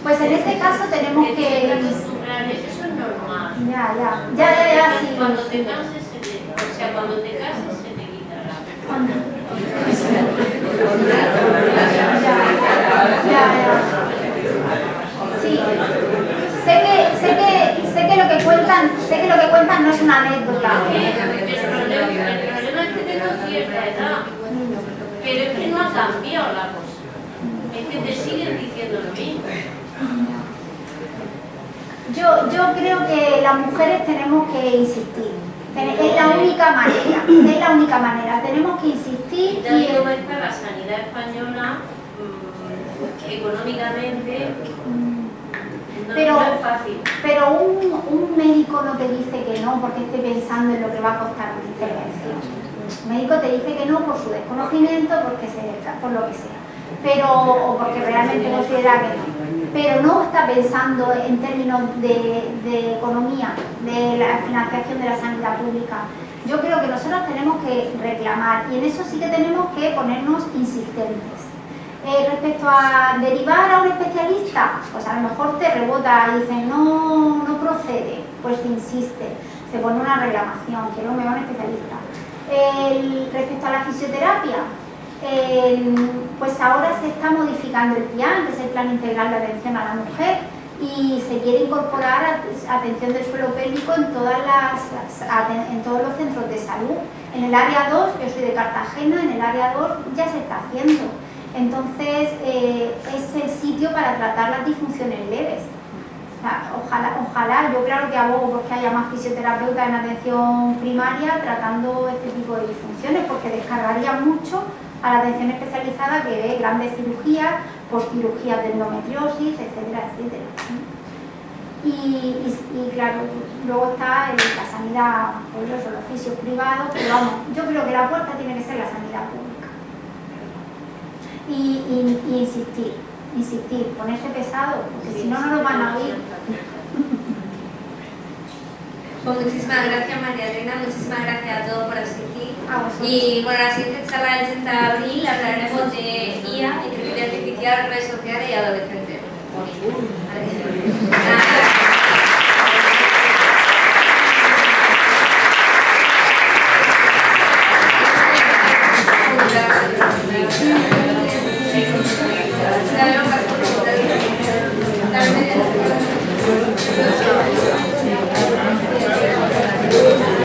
Pues en ese caso tenemos que... Eso es normal. Ya, sí. Cuando te canses, cuando te cases se te quitará. Sí. Sé que lo que cuentan no es una anécdota. El problema es que tengo cierta edad, pero es que no ha cambiado la cosa. Es que te siguen diciendo lo mismo. Yo creo que las mujeres tenemos que insistir. Es la única manera. Tenemos que insistir. Tal y como está la sanidad española, económicamente no es fácil. Pero un médico no te dice que no porque esté pensando en lo que va a costar una intervención. Un médico te dice que no por su desconocimiento, por lo que sea, o porque realmente considera que no. Pero no está pensando en términos de economía, de la financiación de la sanidad pública. Yo creo que nosotros tenemos que reclamar y en eso sí que tenemos que ponernos insistentes. Respecto a derivar a un especialista, pues a lo mejor te rebota y dice no procede, pues insiste, se pone una reclamación, quiero que me va un especialista. Respecto a la fisioterapia, pues ahora se está modificando el PIAN, que es el Plan Integral de Atención a la Mujer, y se quiere incorporar atención del suelo pélvico en todos los centros de salud. En el área 2, yo soy de Cartagena, en el área 2 ya se está haciendo. Entonces, es el sitio para tratar las disfunciones leves. O sea, ojalá, yo claro que abogo porque haya más fisioterapeutas en atención primaria tratando este tipo de disfunciones, porque descargaría mucho a la atención especializada que ve grandes cirugías, postcirugías de endometriosis, etcétera, etcétera. Y claro, luego está la sanidad, pues eso, los fisios privados, pero vamos, yo creo que la puerta tiene que ser la sanidad pública. Y insistir, ponerse pesado, porque si no, no lo van a oír. Pues muchísimas gracias, María Elena, muchísimas gracias a todos por asistir. A vosotros. Y bueno, la siguiente charla del 30 de abril hablaremos de